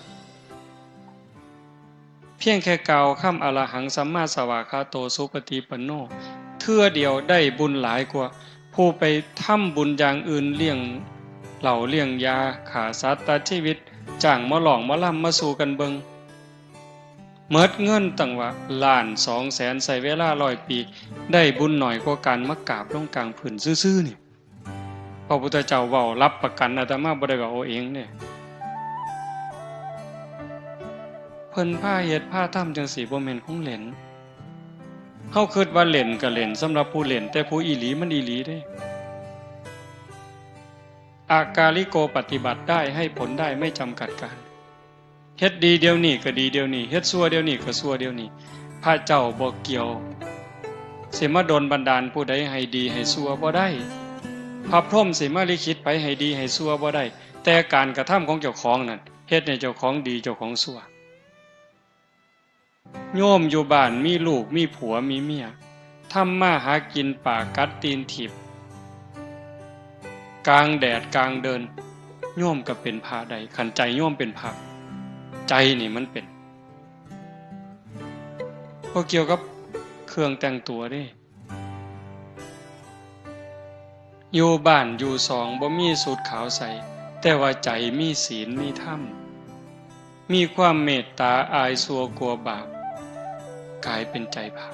เพียงแค่กล่าวคำอรหังสัมมาสวากขาโตสุปฏิปันโนเทื่อเดียวได้บุญหลายกว่าผู้ไปทำบุญอย่างอื่นเลี้ยงเหล่าเลี้ยงยาขาสัตว์ตัดชีวิตจ้างมาหลองมาล่ำมาสู่กันเบิงเมิดเงินตั้งว่า1,200,000ใส่เวลา100 ปีได้บุญหน่อยกว่าการมากราบลงกลางผืนซื่อๆนี่พระพุทธเจ้าเว้ารับประกันอาตมาบ่ได้ว่าเอาเองเนี่ยเพิ่นพาเฮ็ดพาทำจังซี่บ่แม่นของเล่นเฮาคิดว่าเล่นก็เล่นสำหรับผู้เล่นแต่ผู้อีหลีมันอีหลีเด้อากาลิโกปฏิบัติได้ให้ผลได้ไม่จำกัดการเฮ็ดดีเดี๋ยวนี้ก็ดีเดี๋ยวนี้เฮ็ดชั่วเดี๋ยวนี้ก็ชั่วเดี๋ยวนี้พระเจ้าบ่เกี่ยวสิมาดลบันดาลผู้ใดให้ดีให้ชั่วบ่ได้พระพรหมสิมาลิขิตไปให้ดีให้ชั่วบ่ได้แต่การกระทำของเจ้าของนั่นเฮ็ดให้เจ้าของดีเจ้าของชั่วโยมอยู่บ้านมีลูกมีผัวมีเมียทำมาหากินปากกัดตีนถีบกลางแดดกลางเดินโยมก็เป็นพระใดขันใจโยมเป็นพระใจนี่มันเป็นพอเกี่ยวกับเครื่องแต่งตัวเด้อยู่บ้านอยู่สองบ่มีสูทขาวใส่แต่ว่าใจมีศีลมีธรรมมีความเมตตาอายสัวกลัวบาปกลายเป็นใจพระ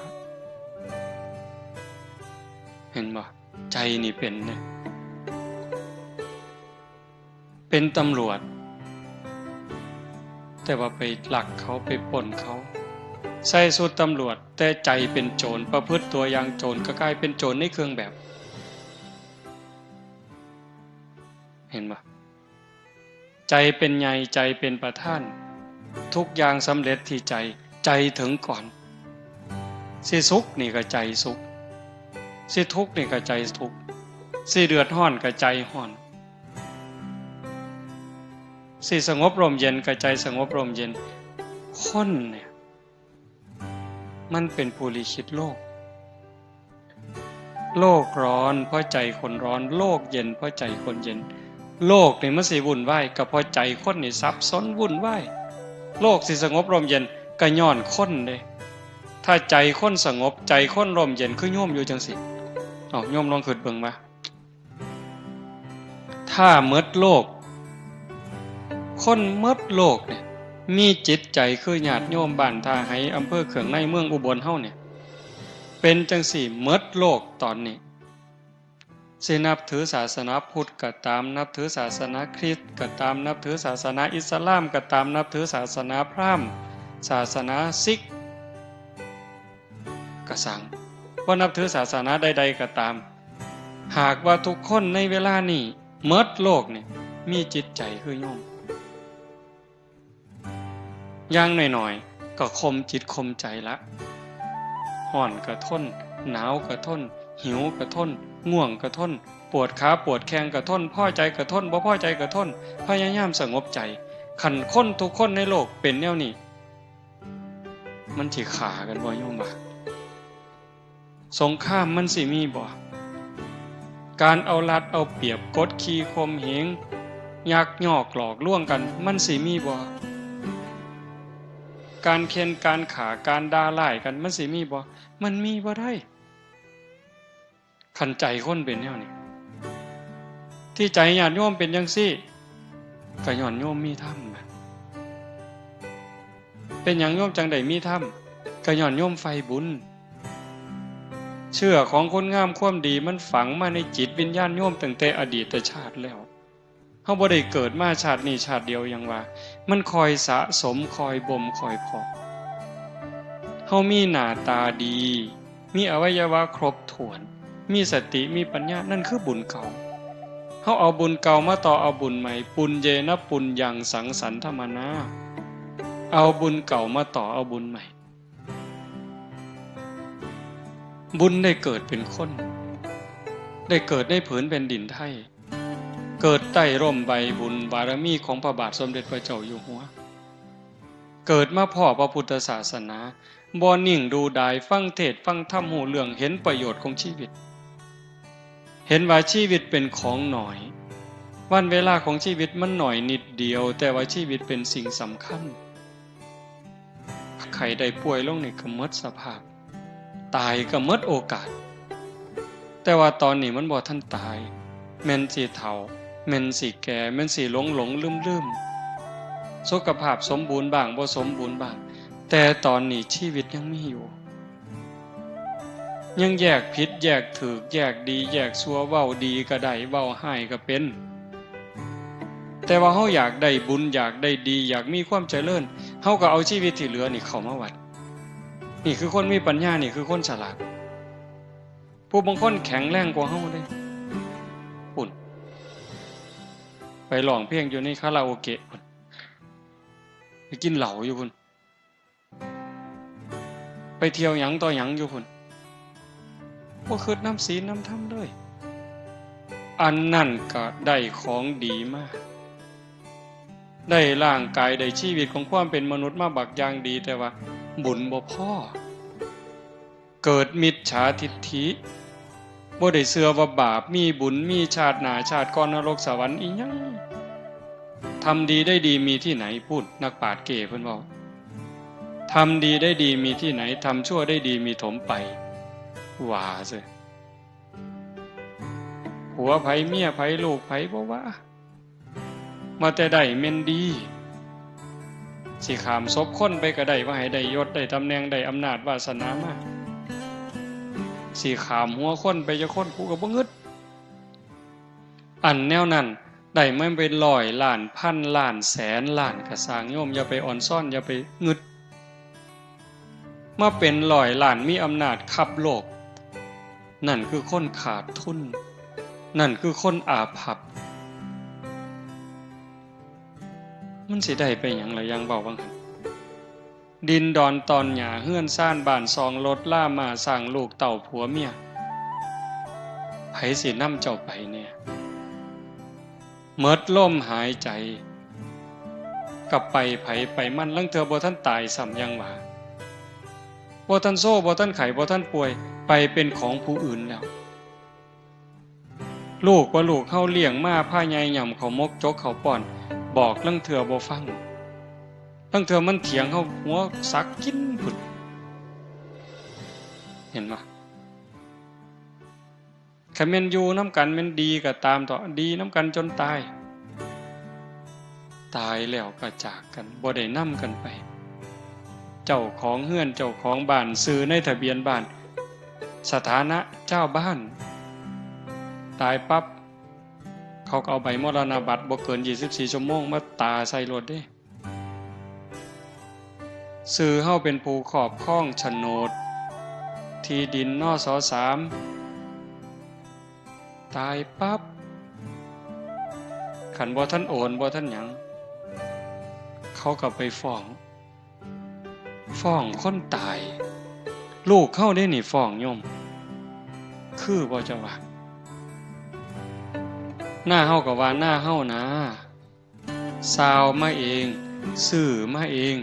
เห็นบ่ใจนี่เป็นเนี่ยเป็นตำรวจแต่ว่าไปหลักเขาไปปล้นเขาใส่สูทตำรวจแต่ใจเป็นโจรประพฤติตัวอย่างโจรก็กลายเป็นโจรในเครื่องแบบเห็นบ่ใจเป็นใหญ่ใจเป็นประธานทุกอย่างสำเร็จที่ใจใจถึงก่อนสิสุขนี่ก็ใจสุขสิทุกข์นี่ก็ใจทุกข์สิเดือดร้อนก็ใจร้อนสิสงบร่มเย็นก็ใจสงบร่มเย็นคนเนี่ยมันเป็นผู้ลิขิตโลกโลกร้อนเพราะใจคนร้อนโลกเย็นเพราะใจคนเย็นโลกนี่มันสิวุ่นวายก็เพราะใจคนนี่ซับซ้อนวุ่นวายโลกสิสงบร่มเย็นก็ย้อนคนเด้ถ้าใจคนสงบใจคนร่มเย็นคือโยมอยู่จังสิโยมลองคิดเบิ่งมาถ้าหมดโลกคนหมดโลกเนี่ยมีจิตใจคือญาติโยมบ้านท่าไห้อำเภอเขืองในเมืองอุบลเฮาเนี่ยเป็นจังสี่หมดโลกตอนนี้สินับถือศาสนาพุทธก็ตามนับถือศาสนาคริสต์ก็ตามนับถือศาสนาอิสลามก็ตามนับถือศาสนาพราหมณ์ศาสนาซิกก็สั่งว่านับถือศาสนาใดๆก็ตามหากว่าทุกคนในเวลานี้หมดโลกเนี่ยมีจิตใจคือโยมอย่างหน่อยๆก็ข่มจิตข่มใจละร้อนก็ทนหนาวก็ทนหิวก็ทนง่วงก็ทนปวดขาปวดแข้งก็ทนพอใจก็ทนบ่พอใจก็ทนพยายามสงบใจขันคนทุกคนในโลกเป็นแนวนี้มันสิขากันบ่โยมบ่สงครามมันสิมีบ่การเอารัดเอาเปรียบกดขี่ข่มเหงยักยอกหลอกลวงกันมันสิมีบ่การเค้นการขาการด่าร้ายกันมันสิมีบ่มันมีบ่ได้ขันใจคนเป็นแนวนี้ที่ใจญาติโยมเป็นจังซี่ก็ย้อนโยมมีธรรมเป็นหยังโยมจังได๋มีธรรมก็ย้อนโยมไฟบุญเชื่อของคนงามความดีมันฝังมาในจิตวิญญาณโยมตั้งแต่อดีตชาติแล้ว เฮาบ่ได้เกิดมาชาตินี้ชาติเดียวอย่างว่ามันคอยสะสมคอยบ่มคอยเพาะเฮามีหน้าตาดีมีอวัยวะครบถ้วนมีสติมีปัญญานั่นคือบุญเก่าเฮาเอาบุญเก่ามาต่อเอาบุญใหม่ปุญเยนะปุญญังสังสรรธรรมนาเอาบุญเก่ามาต่อเอาบุญใหม่บุญได้เกิดเป็นคนได้เกิดในผืนแผ่นดินไทยเกิดใต้ร่มใบบุญบารมีของพระบาทสมเด็จพระเจ้าอยู่หัวเกิดมาพ่อพระพุทธศาสนาบ่นิ่งดูดายฟังเทศน์ฟังธรรมหูเรื่องเห็นประโยชน์ของชีวิตเห็นว่าชีวิตเป็นของหน่อยวันเวลาของชีวิตมันหน่อยนิดเดียวแต่ว่าชีวิตเป็นสิ่งสำคัญใครได้ป่วยลงนี่ก็หมดสภาพตายก็หมดโอกาสแต่ว่าตอนนี้มันบ่ทันตายแม่นสิเฒ่าแม่นสิแก่แม่นสิหลงลืมสุขภาพสมบูรณ์บ้างบ่สมบูรณ์บ้างแต่ตอนนี้ชีวิตยังมีอยู่ยังแยกผิดแยกถูกแยกดีแยกชั่วเว้าดีก็ได้เว้าร้ายก็เป็นแต่ว่าเฮาอยากได้บุญอยากได้ดีอยากมีความเจริญเฮาก็เอาชีวิตที่เหลือนี่เข้ามาวัดนี่คือคนมีปัญญานี่คือคนฉลาดผู้บางคนแข็งแรงกว่าเฮาเด้ปุ่นไปร้องเพลงอยู่ในคาราโอเกะพุ่นไปกินเหล้าอยู่พุ่นไปเที่ยวหยังต่อหยังอยู่พุ่นบ่คิดน้ำศีลน้ำธรรมเลยอันนั่นก็ได้ของดีมากได้ร่างกายได้ชีวิตของความเป็นมนุษย์มาบักอย่างดีแต่ว่าบุญบ่พอเกิดมิจฉาทิฏฐิบ่ได้เชื่อว่าบาปมีบุญมีชาติหน้าชาติก่อนนรกสวรรค์อีหยังทำดีได้ดีมีที่ไหนพูดนักปราชญ์เก๋เพิ่นเว้าทำดีได้ดีมีที่ไหนทำชั่วได้ดีมีถมไปว่าซิผัวไผเมียไผลูกไผบ่ว่ามาแต่ได้แม่นดีสิขามศพคนไปก็ได้ว่าให้ได้ยศได้ตำแหน่งได้อำนาจวาสนามาสิขามหัวคนไปจะคนกูก็บ่งึดอันแนวนั้นได้ไม่เป็นร้อยล้านพันล้านแสนล้านก็สร้างโยมอย่าไปอ่อนซ่อนอย่าไปงึดมาเป็นร้อยล้านมีอำนาจขับโลกนั่นคือคนขาดทุนนั่นคือคนอาภัพมันสิได้ไปหยังล่ะยังเว้าบังหั่นดินดอนตอนหญ้าเฮือนซ่านบ้านซองรถล่ามาสร้างลูกเต่าผัวเมียไผสินำเจ้าไปเนี่ยเมิดลมหายใจกลับไปไผไปมันลังเทื่อบ่ทันตายซ้ำยังว่าบ่ทันโซ่บ่ทันไข้บ่ทันป่วยไปเป็นของผู้อื่นแล้วลูกว่าลูกเฮาเลี้ยงมาพาใหญ่หย่ำเขามกจกเขาป้อนบอกลังเทื่อบ่ฟังลังเทื่อมันเถียงเฮาหัวสักกินพุ่นเห็นบ่คันแม่นอยู่นำกันแม่นดีก็ตามต่อดีนำกันจนตายตายแล้วก็จากกันบ่ได้นำกันไปเจ้าของเฮือนเจ้าของบ้านซื้อในทะเบียนบ้านสถานะเจ้าบ้านตายปั๊บเขาก็เอาใบมรณบัตรบ่เกิน24ชั่วโมงมาตาใส่รถเด้ซื้อเฮาเป็นผู้ครอบครองโฉนดที่ดินนส.3 ตายปั๊บคันบ่ทันโอนบ่ทันหยังเขาก็ไปฟ้องคนตายลูกเขาได้นี่ฟ้องโยมคือบ่จะว่าหน้าเฮาก็ว่าหน้าเฮานะซาวมาเองซื้อมาเอง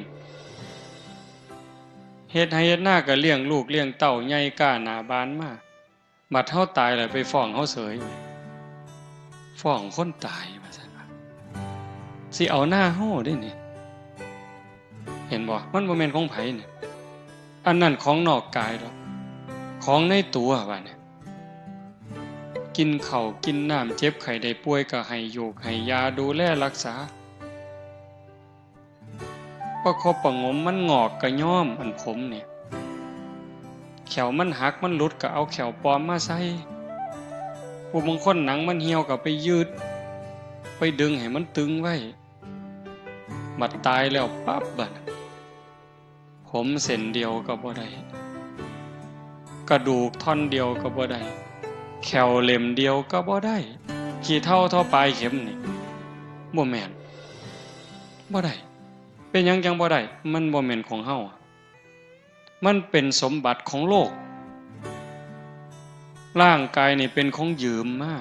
เฮ็ดให้เฮ็ดหน้าก็เลี้ยงลูกเลี้ยงเต้าใหญ่ก้าหน้าบานมาบัดเฮาตายแล้วไปฟ้องเฮาเสยฟ้องคนตายว่าซั่นว่าสิเอาหน้าเฮาเด้นี่เห็นบ่มันบ่แม่นของไผนี่อันนั้นของนอกกายดอกของในตัวว่าเนี่ยกินข้าวกินน้ำเจ็บไข้ได้ป่วยก็ให้อยู่ให้ยาดูแลรักษาประคบประงมมันงอกก็ย้อมอันผมเนี่ยแขวมันหักมันหลุดก็เอาแขวปลอมมาใส่ผู้บางคนหนังมันเหี่ยวก็ไปยืด ไปดึงให้มันตึงไว้บัดตายแล้วปั๊บบัดผมเส้นเดียวก็บ่ได้กระดูกท่อนเดียวก็บ่ได้แขวเล่มเดียวก็บ่ได้ขี้เท่าเท่าปลายเข็มนี่บ่แม่นบ่ได้เป็นหยังจังบ่ได้มันบ่แม่นของเฮามันเป็นสมบัติของโลกร่างกายนี่เป็นของยืมมา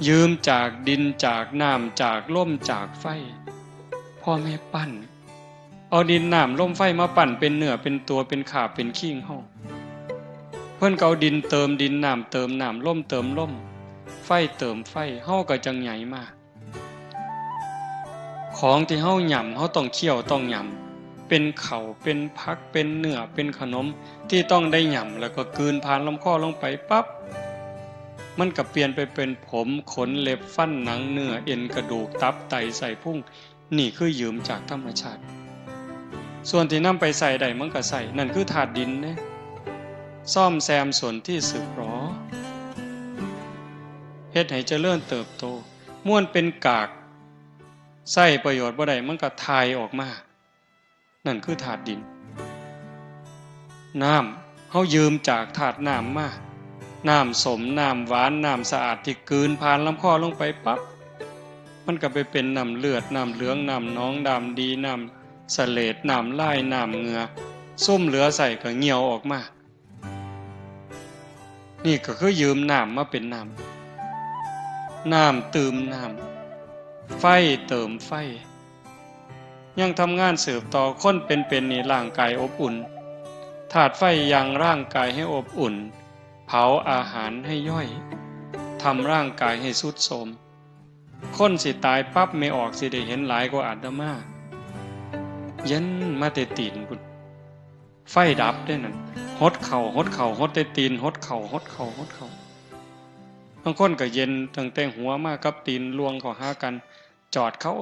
ยืมจากดินจากน้ำจากลมจากไฟพ่อแม่ปั้นเอาดินน้ำลมไฟมาปั้นเป็นเนื้อเป็นตัวเป็นขาเป็นขี้งเฮาเพิ่นก็เอาดินเติมดินน้ำเติมน้ำลมเติมลมไฟเติมไฟเฮาก็จังใหญ่มาของที่เฮาหย่ำเฮาต้องเคี่ยวต้องหย่ำเป็นข้าวเป็นผักเป็นเนื้อเป็นขนมที่ต้องได้หย่ำแล้วก็กลืนผ่านลำคอลงไปปั๊บมันก็เปลี่ยนไปเป็นผมขนเล็บฟันหนังเนื้อเอ็นกระดูกตับไตไส้พุงนี่คือยืมจากธรรมชาติส่วนที่นำไปใส่ได้มันก็ใส่นั่นคือธาตุดินนะซ่อมแซมส่วนที่สึกหรอเฮ็ดให้เจริญเติบโตม่วนเป็นกากใส่ประโยชน์บ่ได้มันก็ทายออกมานั่นคือธาตุดินน้ำเฮายืมจากธาตุน้ำมาน้ำสมน้ำหวานน้ำสะอาดที่กลืนผ่านลำคอลงไปปั๊บมันก็ไปเป็นน้ำเลือดน้ำเหลืองน้ำหนองดำดีน้ำเสลดน้ำลายน้ำเหงื่อส้มเหลือใส่ก็เหี่ยวออกมานี่ก็คือยืมน้ำมาเป็นน้ำเติมน้ำไฟเติมไฟยังทำงานสืบต่อคนเป็นนี่ร่างกายอบอุ่นธาตุไฟยังร่างกายให้อบอุ่นเผาอาหารให้ย่อยทำร่างกายให้ทรุดโทรมคนสิตายปั๊บไม่ออกสิได้เห็นหลายกว่าอาตมาเย็นมาแต่ตีนพุ่นไฟดับได้นั่นหดเข่าหดแต่ตีนหดเข่าบางคนก็เย็นตั้งแต่หัวมากับตีนลวงเข้าหากันจอดเขา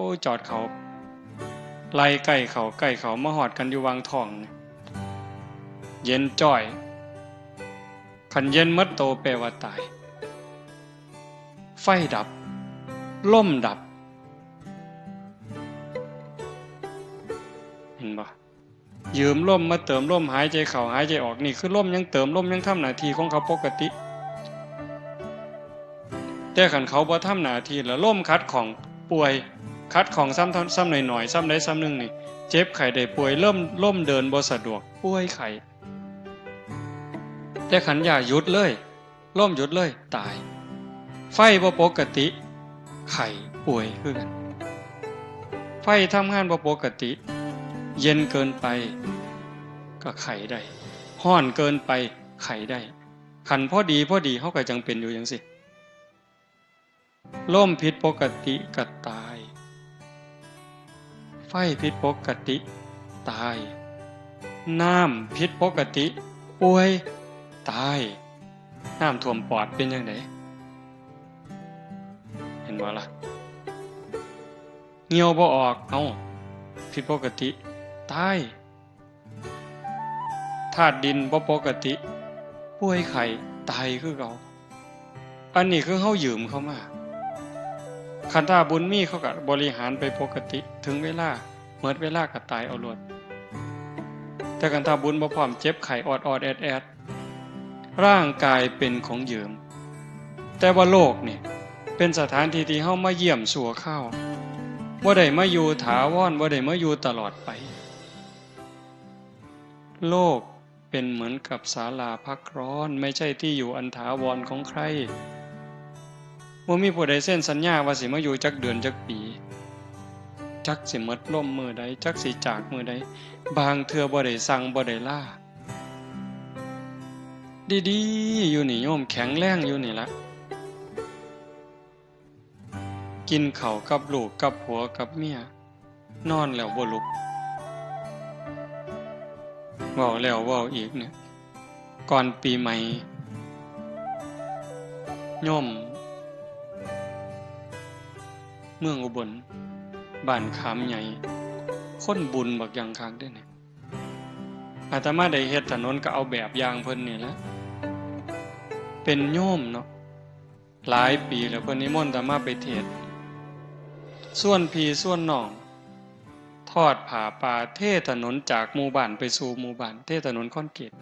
ไล่ใกล้เขามาหอดกันอยู่วางท้องเย็นจ้อยขันเย็นมัดโตแปลว่าตายไฟดับล่มดับเห็นบ่ยืมล่มมาเติมล่มหายใจเข้าหายใจออกนี่คือล่มยังเติมล่มยังทำหน้าที่ของเขาปกติแต่ขันเขาบ่ทำหน้าที่แล้วล่มคัดของป่วยคัดของซ้ำหน่อยซ้ำใดซ้ำหนึ่งนี่เจ็บไข้ได้ป่วยล่มเดินบ่สะดวกป่วยไข้แต่ขันอย่าหยุดเลยล่มหยุดเลยตายไฟบ่ปกติไข้ป่วยคือกันไฟทำงานบ่ปกติเย็นเกินไปก็ไข้ได้ร้อนเกินไปไข้ได้ขันพอดีเฮาก็จังเป็นอยู่จังซี่ลมผิดปกติก็ตายไฟผิดปกติตายน้ำผิดปกติป่วยตายน้ำท่วมปอดเป็นยังไงเห็นบ่ล่ะเหี่ยวบ่ออกเอ้าผิดปกติตายธาตุดินบ่ปกติป่วยไข้ตายคือเก่าอันนี้คือเฮายืมเข้ามาคันถ้าบุญมีเขาก็บริหารไปปกติถึงเวลาเมื่อเวลาก็ตายเอาโลดแต่คันถ้าบุญบ่พร้อมเจ็บไข้ออดแอดร่างกายเป็นของยืมแต่ว่าโลกนี่เป็นสถานที่ที่เฮามาเยี่ยมชั่วคราวบ่ได้มาอยู่ถาวรบ่ได้มาอยู่ตลอดไปโลกเป็นเหมือนกับศาลาพักร้อนไม่ใช่ที่อยู่อันถาวรของใครบ่มีผู้ใดเซ็นสัญญาว่าสิมาอยู่จักเดือนจักปีจักสิหมดลมมื้อใดจักสิจากมื้อใดบางเทื่อบ่ได้สั่งบ่ได้ลาดีๆอยู่นี่โยมแข็งแรงอยู่นี่ละกินข้าวกับลูกกับผัวกับเมียนอนแล้วบ่ลุกเว้าแล้วเว้าอีกเนี่ยก่อนปีใหม่โยมเมืองอุบลบ้านขามใหญ่คนบุญบักอย่างคักเด้อเนี่ยอาตมาได้เฮ็ดถนนก็เอาแบบอย่างเพิ่นนี่แหละเป็นโยมเนาะหลายปีแล้วเพิ่นนิมนต์อาตมาไปเทศน์ ส่วนพี่ส่วนน้องทอดผ้าป่าเทถนนจากหมู่บ้านไปสู่หมู่บ้านเทถนนคอนกรีต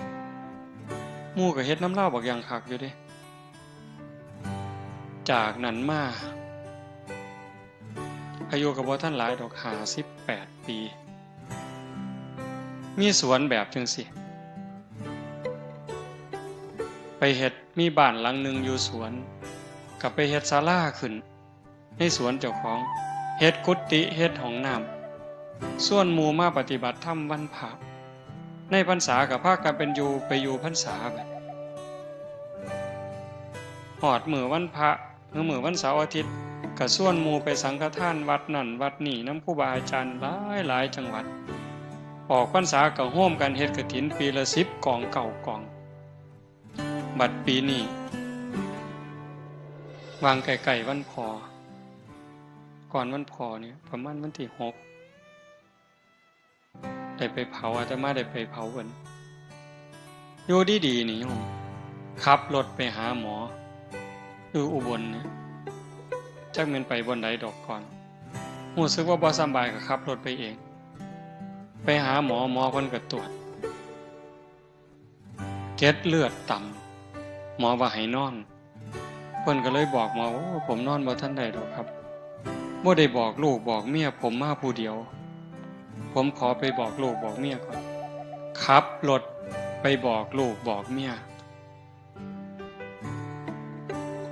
หมู่ก็เฮ็ดน้ำเล่าบักอย่างคักอยู่เด้จากนั้นมาอายุก็บ่ทันหลายดอก58 ปีมีสวนแบบจังซี่ไปเฮ็ดมีบ้านหลังนึงอยู่สวนก็ไปเฮ็ดศาลาขึ้นในสวนเจ้าของเฮ็ดกุฏิเฮ็ดห้องน้ำส่วนหมู่มาปฏิบัติธรรมวันพระในพรรษาก็พากันเป็นไปอยู่พรรษาบัดฮอดมื้อวันพระหรือมื้อวันเสาร์อาทิตย์ก็ส่วนหมู่ไปสังฆทานวัดนั่นวัดนี่นำครูบาอาจารย์หลายจังหวัดออกพรรษาก็ร่วมกันเฮ็ดกฐินปีละ10กอง9กองบัดปีนี้วางไกลๆวันพอก่อนวันพอเนี่ยประมาณวันที่6ได้ไปเผาอาตมาได้ไปเผาเพิ่นอยู่ดีๆนี่โยมขับรถไปหาหมออยู่อุบลเนี่ยจักแม่นไปบนใดดอกก่อนรู้สึกว่าบ่สบายก็ขับรถไปเองไปหาหมอเพิ่นก็ตรวจเกล็ดเลือดต่ำหมอว่าให้นอนเพิ่นก็เลยบอกหมอว่าผมนอนบ่ทันได้ดอกครับบ่ได้บอกลูกบอกเมียผมมาผู้เดียวผมขอไปบอกลูกบอกเมียก่อนขับรถไปบอกลูกบอกเมีย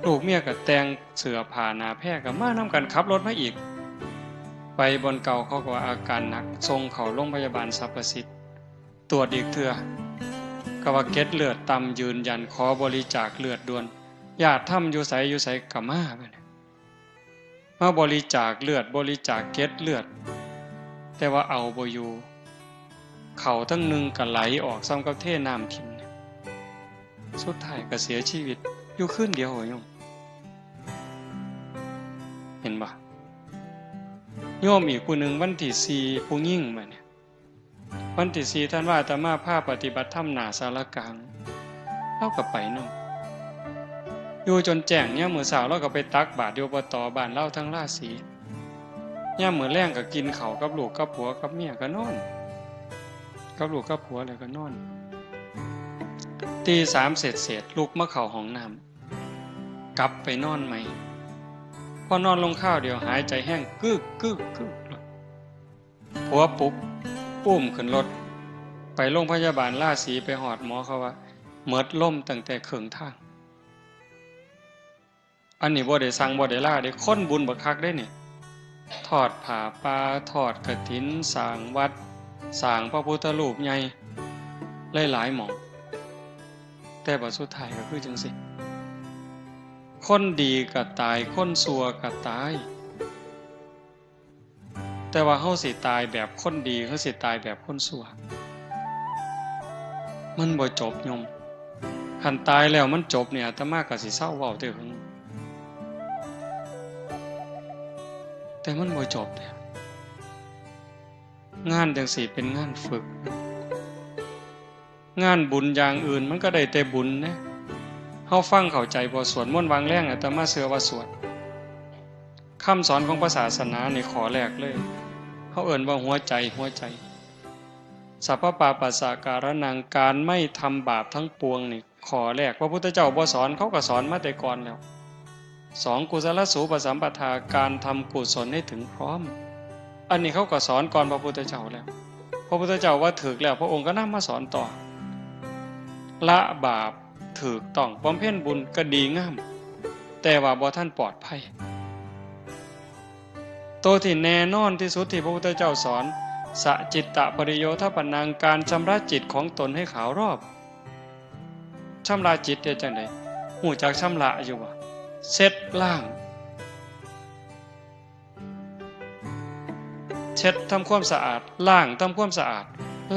ลูกเมียก็แต่งเสื้อผ้าหน้าแพร่ก็มานำกันขับรถมาอีกไปบนเก่าเขาก็ว่าอาการหนักส่งเข้าโรงพยาบาลสรรพสิทธิ์ตรวจอีกเทื่อก็ว่าเกล็ดเลือดต่ำยืนยันขอบริจาคเลือดด่วนญาติทำอยู่ไสก็มาบัดนี้มาบริจาคเลือดบริจาคเกล็ดเลือดแต่ว่าเอาบ่อยู่เขาทั้งนึงก็ไหลออกซ้ำกับเทน้ำทิ่มสุดท้ายก็เสียชีวิตอยู่คืนเดียวโยมเห็นบ่โยมอีกผู้หนึ่งวันที่4ผู้หญิงมาเนี่ยวันที่4ท่านว่าอาตมาพาปฏิบัติธรรมหน้าศาลากลางเราก็ไปนำอยู่จนแจ้งยามมื้อเช้าเราก็ไปตักบาตรอยู่อบตบ้านเราทั้งราศียามมื้อแลงก็กินข้าวกับลูกกับผัวกับเมียก็นอนกับลูกกับผัวแล้วก็นอนตี3เสร็จลุกมาเข้าห้องน้ำกลับไปนอนใหม่พอนอนลงข้าวเดียวหายใจแห้งกึกผัวปลุกปุ้มขึ้นรถไปโรงพยาบาลราศีไปหอดหมอเขาว่าหมดลมตั้งแต่ครึ่งทางอันนี้บ่ได้สั่งบ่ได้ลาได้คนบุญบักคักได้นี่ทอดผ้าป่าทอดกฐินสร้างวัดสร้างพระพุทธรูปใหญ่หลายๆหม่องแต่บัดสุดท้ายก็คือจังซี่คนดีก็ตายคนชั่วก็ตายแต่ว่าเฮาสิตายแบบคนดีเฮาสิตายแบบคนชั่วมันบ่จบโยมคันตายแล้วมันจบเนี่ยอาตมาก็สิเศร้าเว้าแต่หึงแต่มันบ่จบเด้งานจังซี่เป็นงานฝึกงานบุญอย่างอื่นมันก็ได้แต่บุญนะเฮาฟังเข้าใจบ่สวดมนต์วางแรงอาตมาเชื่อว่าสวดคำสอนของพระศาสนานี่ขอแรกเลยเฮาเอิ้นว่าหัวใจสัพพปาปัสสะการนังการไม่ทำบาปทั้งปวงนี่ขอแรกพระพุทธเจ้าบ่สอนเขาก็สอนมาแต่ก่อนแล้ว2กุศลสูปสัมปทาการทำกุศลให้ถึงพร้อมอันนี้เขาก็สอนก่อนพระพุทธเจ้าแล้วพระพุทธเจ้าว่าถึกแล้วพระองค์ก็นำมาสอนต่อละบาปถูกต้องบำเพ็ญบุญก็ดีงามแต่ว่าบ่ทันปลอดภัยตัวที่แน่นอนที่สุดที่พระพุทธเจ้าสอนสจิตตปริโยทปนังการชำระจิตของตนให้ขาวรอบชำระจิตได้จังได๋ฮู้จักชำระอยู่บ่เช็ดล้างเช็ดทำความสะอาดล้างทำความสะอาด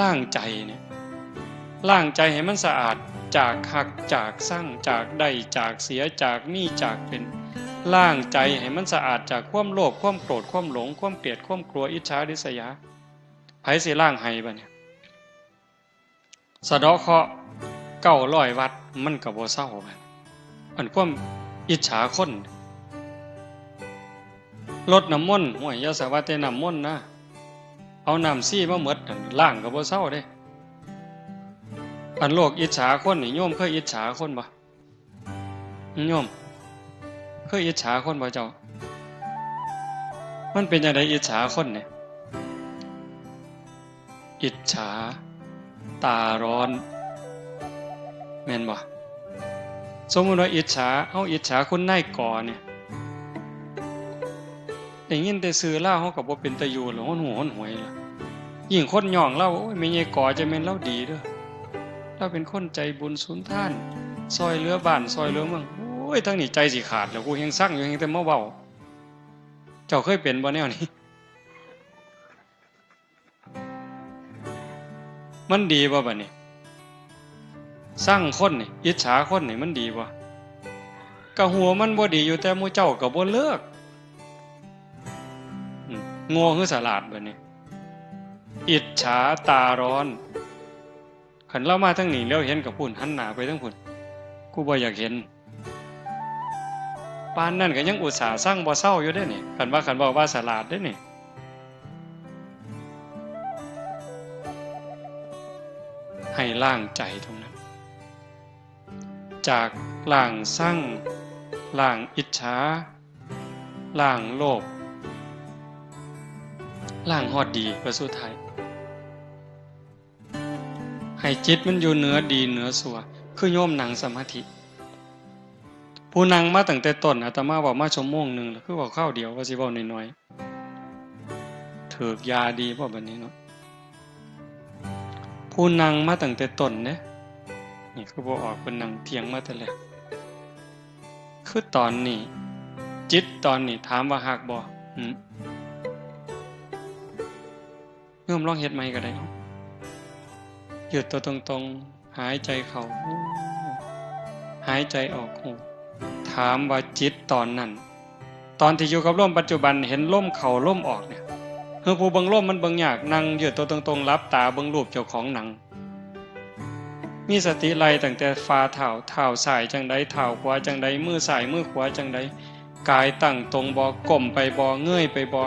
ล้างใจเนี่ยล้างใจให้มันสะอาดจากหักจากสั่งจากได้จากเสียจากมีจากเป็นล้างใจให้มันสะอาดจากความโลภความโกรธความหลงความเกลียดความกลัวอิจฉาริษยาไผสิล้างให้บัดเนี่ยสะเดาะเคราะห์900วัดมันก็บ่เซาบัดอันความอิจฉาคน รดน้ำมนต์ห่วยอยาสาว่าแต่น้ำมนต์นะเอาน้ำซี่มาหมดล้างก็บ่เซาเด้อันโลกอิจฉาคนนี่โยมเคยอิจฉาคนบ่โยมเคยอิจฉาคนบ่เจ้ามันเป็นจังได๋อิจฉาคนเนี่ยอิจฉาตาร้อนแม่นบ่สมมุติว่าอิจฉาเอาอิจฉาคนนายกเนี่ยได้ยินแต่ชื่อลาวเฮาก็บ่เป็นตาอยู่แล้วฮ้อนหูฮ้อนหวยล่ะยิ่งคนย่องเราโอ้ยแม่ใหญ่กอจะแม่นเราดีเด้อเราเป็นคนใจบุญสุนทานซอยเหลือบ้านซอยเหลือเมืองโอ้ยทั้งนี้ใจสิขาดแล้วกูยังซักอยู่ยังแต่มาเว้าเจ้าเคยเป็นบ่แนวนี้มันดีบ่บัดนี้สร้างคนนี่อิจฉาคนนี่มันดีบ่ก็หัวมันบ่ดีอยู่แต่หมู่เจ้าก็บ่เลิกโง่คือฉลาดบัดนี้อิจฉาตาร้อนคันเรามาทางนี้แล้วเห็นกับพุ่นหันหน้าไปทางพุ่นกูบ่อยากเห็นปานนั้นก็ยังอุตส่าห์สร้างบ่เศร้าอยู่เด้นี่คันบอกว่าฉลาดเด้นี่ให้ล้างใจตรงนั้นจากล้างสั่งล้างอิจฉาล้างโลภล้างฮอดดีประสุดท้ายให้จิตมันอยู่เหนือดีเหนือชั่วคือโยมนั่งสมาธิผู้นั่งมาตั้งแต่ต้นอาตมาบอกมาชั่วโมงนึงแล้วคือบอกข้าวเดียวว่าสิเว้าน้อยๆถูกยาดีบ่บัดนี้เนาะผู้นั่งมาตั้งแต่ต้นเด้นี่คือบ่ออกเพิ่นนั่งเถียงมาแต่แรกคือตอนนี้จิตตอนนี้ถามว่าฮักบ่โยมลองเฮ็ดใหม่ก็ได้หยุดตัวตรงๆหายใจเข้าหายใจออกถามว่าจิตตอนนั้นตอนที่อยู่กับลมปัจจุบันเห็นลมเข้าลมออกเนี่ยคือผู้เบิ่งลมมันเบิ่งยากนั่งหยุดตัวตรงๆหลับตาเบิ่งรูปเจ้าของหนังมีสติไล่ตั้งแต่ฝ่าเท้าซ้ายจังใดเท้าขวาจังใดมือซ้ายมือขวาจังใดกายตั้งตรงบ่ก้มไปบ่เงยไปบ่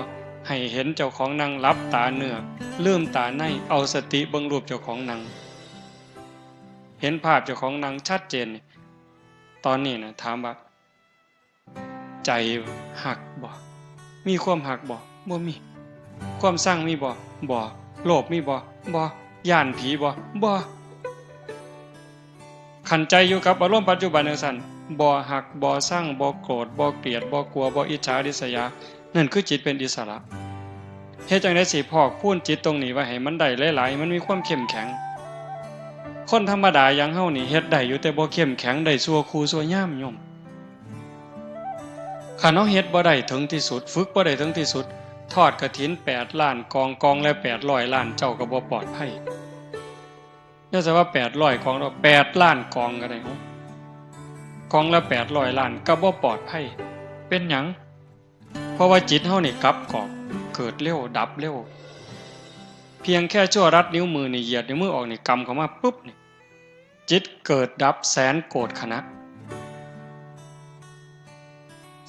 ให้เห็นเจ้าของนั่งหลับตาเนื้อลืมตาในเอาสติเบิ่งรูปเจ้าของนั่งเห็นภาพเจ้าของนั่งชัดเจนตอนนี้นะถามว่าใจหักบ่มีความหักบ่บ่มีความสร้างมีบ่โลภมีบ่ย่านผีบ่ขันใจอยู่กับอารมณ์ปัจจุบันจังซั่นบ่หักบ่สร้างบ่โกรธบ่เกลียดบ่กลัวบ่อิจฉาริษยานั่นคือจิตเป็นอิสระเฮ็ดจังได๋สิพอกพูนจิตตรงนี้ไว้ให้มันได้หลายๆมันมีความเข้มแข็งคนธรรมดาอย่างเฮานี่เฮ็ดได้อยู่แต่บ่เข้มแข็งได้ชั่วครูชั่วยามโยมคันเฮาเฮ็ดบ่ได้ถึงที่สุดฝึกบ่ได้ถึงที่สุดทอดกฐิน8ล้านกองละ800ล้านเจ้าก็บ่ปลอดภัยอย่าซะว่า800กองแล้ว8ล้านกองก็ได้กองละ800ล้านก็บ่ปลอดภัยเป็นหยังเพราะว่าจิตเฮานี่กลับกอกเกิดเร็วดับเร็วเพียงแค่ชั่วรัดนิ้วมือนี่เหยียดนิ้วมือออกนี่กำเข้ามาปุ๊บนี่จิตเกิดดับแสนโกรธขณะ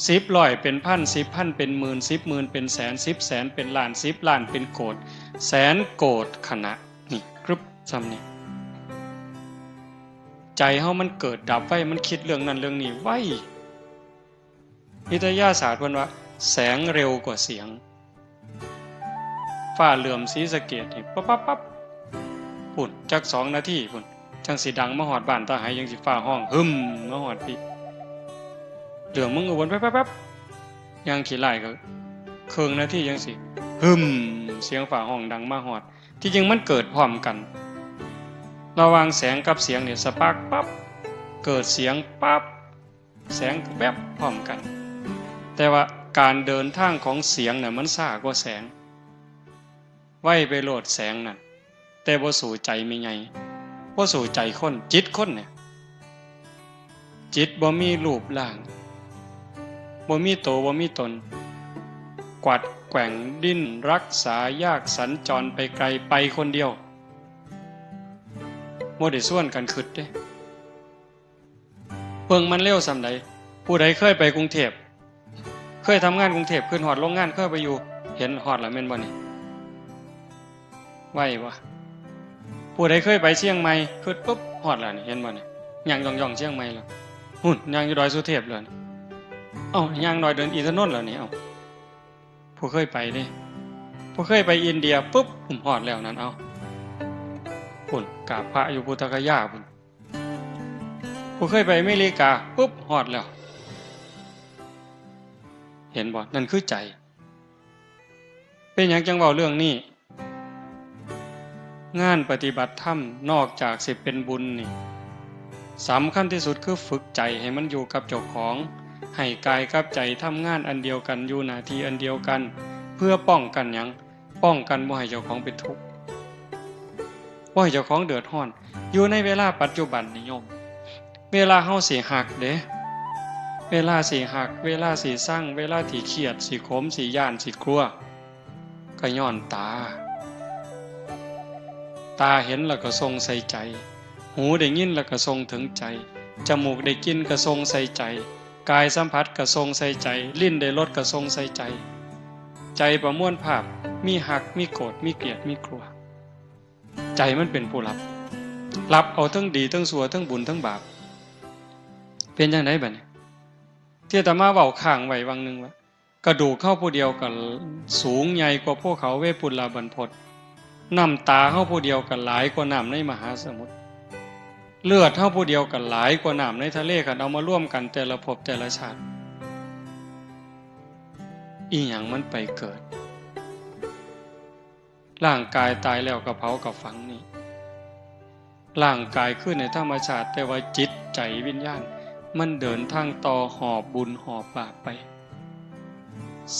10ร้อยเป็นพัน10พันเป็นหมื่น10หมื่นเป็นแสน10แสนเป็นล้าน10ล้านเป็นโกรธแสนโกรธขณะนี่กรึบซ้ำนี่ใจเฮามันเกิดดับไว้มันคิดเรื่องนั้นเรื่องนี้ไว้วิทยาศาสตร์เพิ่นว่าแสงเร็วกว่าเสียงฟ้าเหลื่อมศรีสะเกษนี่ปั๊บปุ่นจัก2นาทีปุ่นจังสิดังมาฮอดบ้านตาหายจังสิฟ้าห้องหึมมาฮอดพี่เหลืองมึงก็วนแป๊บๆยังขี้ไล่ก็ครึ่งนาทีจังสิหึมเสียงฟ้าห้องดังมาฮอดที่จริงมันเกิดพร้อมกันระหว่างแสงกับเสียงเนี่ยสปาร์คปั๊บเกิดเสียงปั๊บแสงแวบพร้อมกันแต่ว่าการเดินทางของเสียงน่ะมันช้ากว่าแสงไว้ไปโลดแสงนั่นแต่บ่สู่ใจมีไงบ่สู่ใจคนจิตคนเนี่ยจิตบ่มีรูปร่างบ่มีโตบ่มีตนกวัดแกว่งดิ้นรักษายากสัญจรไปไกลไปคนเดียวบ่ได้ส่วนกันคิดเด้เบิ่งมันเร็วส่ำใดผู้ใดเคยไปกรุงเทพ เคยทำงานกรุงเทพขึ้นฮอดโรงงานเคยไปอยู่เห็นฮอดแล้วแม่นบ่นี่ไหวบ่ผู้ใดเคยไปเชียงใหม่ขึ้นปุ๊บฮอดแล้วนี่เห็นบ่นี่ย่างย่องๆเชียงใหม่แล้วหุ่นย่างอยู่ดอยสุเทพแล้วเอ้าย่างดอยเดินอินทนนท์แล้วนี่เอ้าผู้เคยไปเด้ผู้เคยไปอินเดียปุ๊บผมฮอดแล้วนั่นเอ้าพุ่นกราบพระอยู่พุทธคยาพุ่นผู้เคยไปอเมริกาปุ๊บฮอดแล้วเห็นบ่นั่นคือใจเป็นหยังจังเว้าเรื่องนี้งานปฏิบัติธรรมนอกจากสิเป็นบุญนี่สำคัญที่สุดคือฝึกใจให้มันอยู่กับเจ้าของให้กายกับใจทำงานอันเดียวกันอยู่หน้าที่อันเดียวกันเพื่อป้องกันหยังป้องกันบ่ให้เจ้าของเป็นทุกข์บ่ให้เจ้าของเดือดร้อนอยู่ในเวลาปัจจุบันนิยมเวลาเฮาสิหักเด้เวลาสิหักเวลาสิสั่งเวลาที่เครียดสิขมสิย่านสิกลัวก็ย้อนตาเห็นแล้วก็ทรงใส่ใจหูได้ยินแล้วก็ทรงถึงใจจมูกได้กินก็ทรงใส่ใจกายสัมผัสก็ทรงใส่ใจลิ้นได้รสก็ทรงใส่ใจใจประมวลภาพมีหักมีโกรธมีเกลียดมีกลัวใจมันเป็นผู้รับเอาทั้งดีทั้งชั่วทั้งบุญทั้งบาปเป็นจังได๋บัดนี้ที่อาตมาเว้าข้างไว้วังนึงว่ากระดูกเข้าผู้เดียวก็สูงใหญ่กว่าพวกเขาเวปุลลาบรรพตน้ำตาเฮาผู้เดียวกันหลายกว่าน้ำในมหาสมุทรเลือดเฮาผู้เดียวกันหลายกว่าน้ำในทะเลกันเอามาร่วมกันแต่ละภพแต่ละชาติอีหยังมันไปเกิดร่างกายตายแล้วก็เผากับฝังนี่ร่างกายขึ้นในธรรมชาติแต่ว่าจิตใจวิญญาณมันเดินทางต่อหอบบุญหอบบาปไป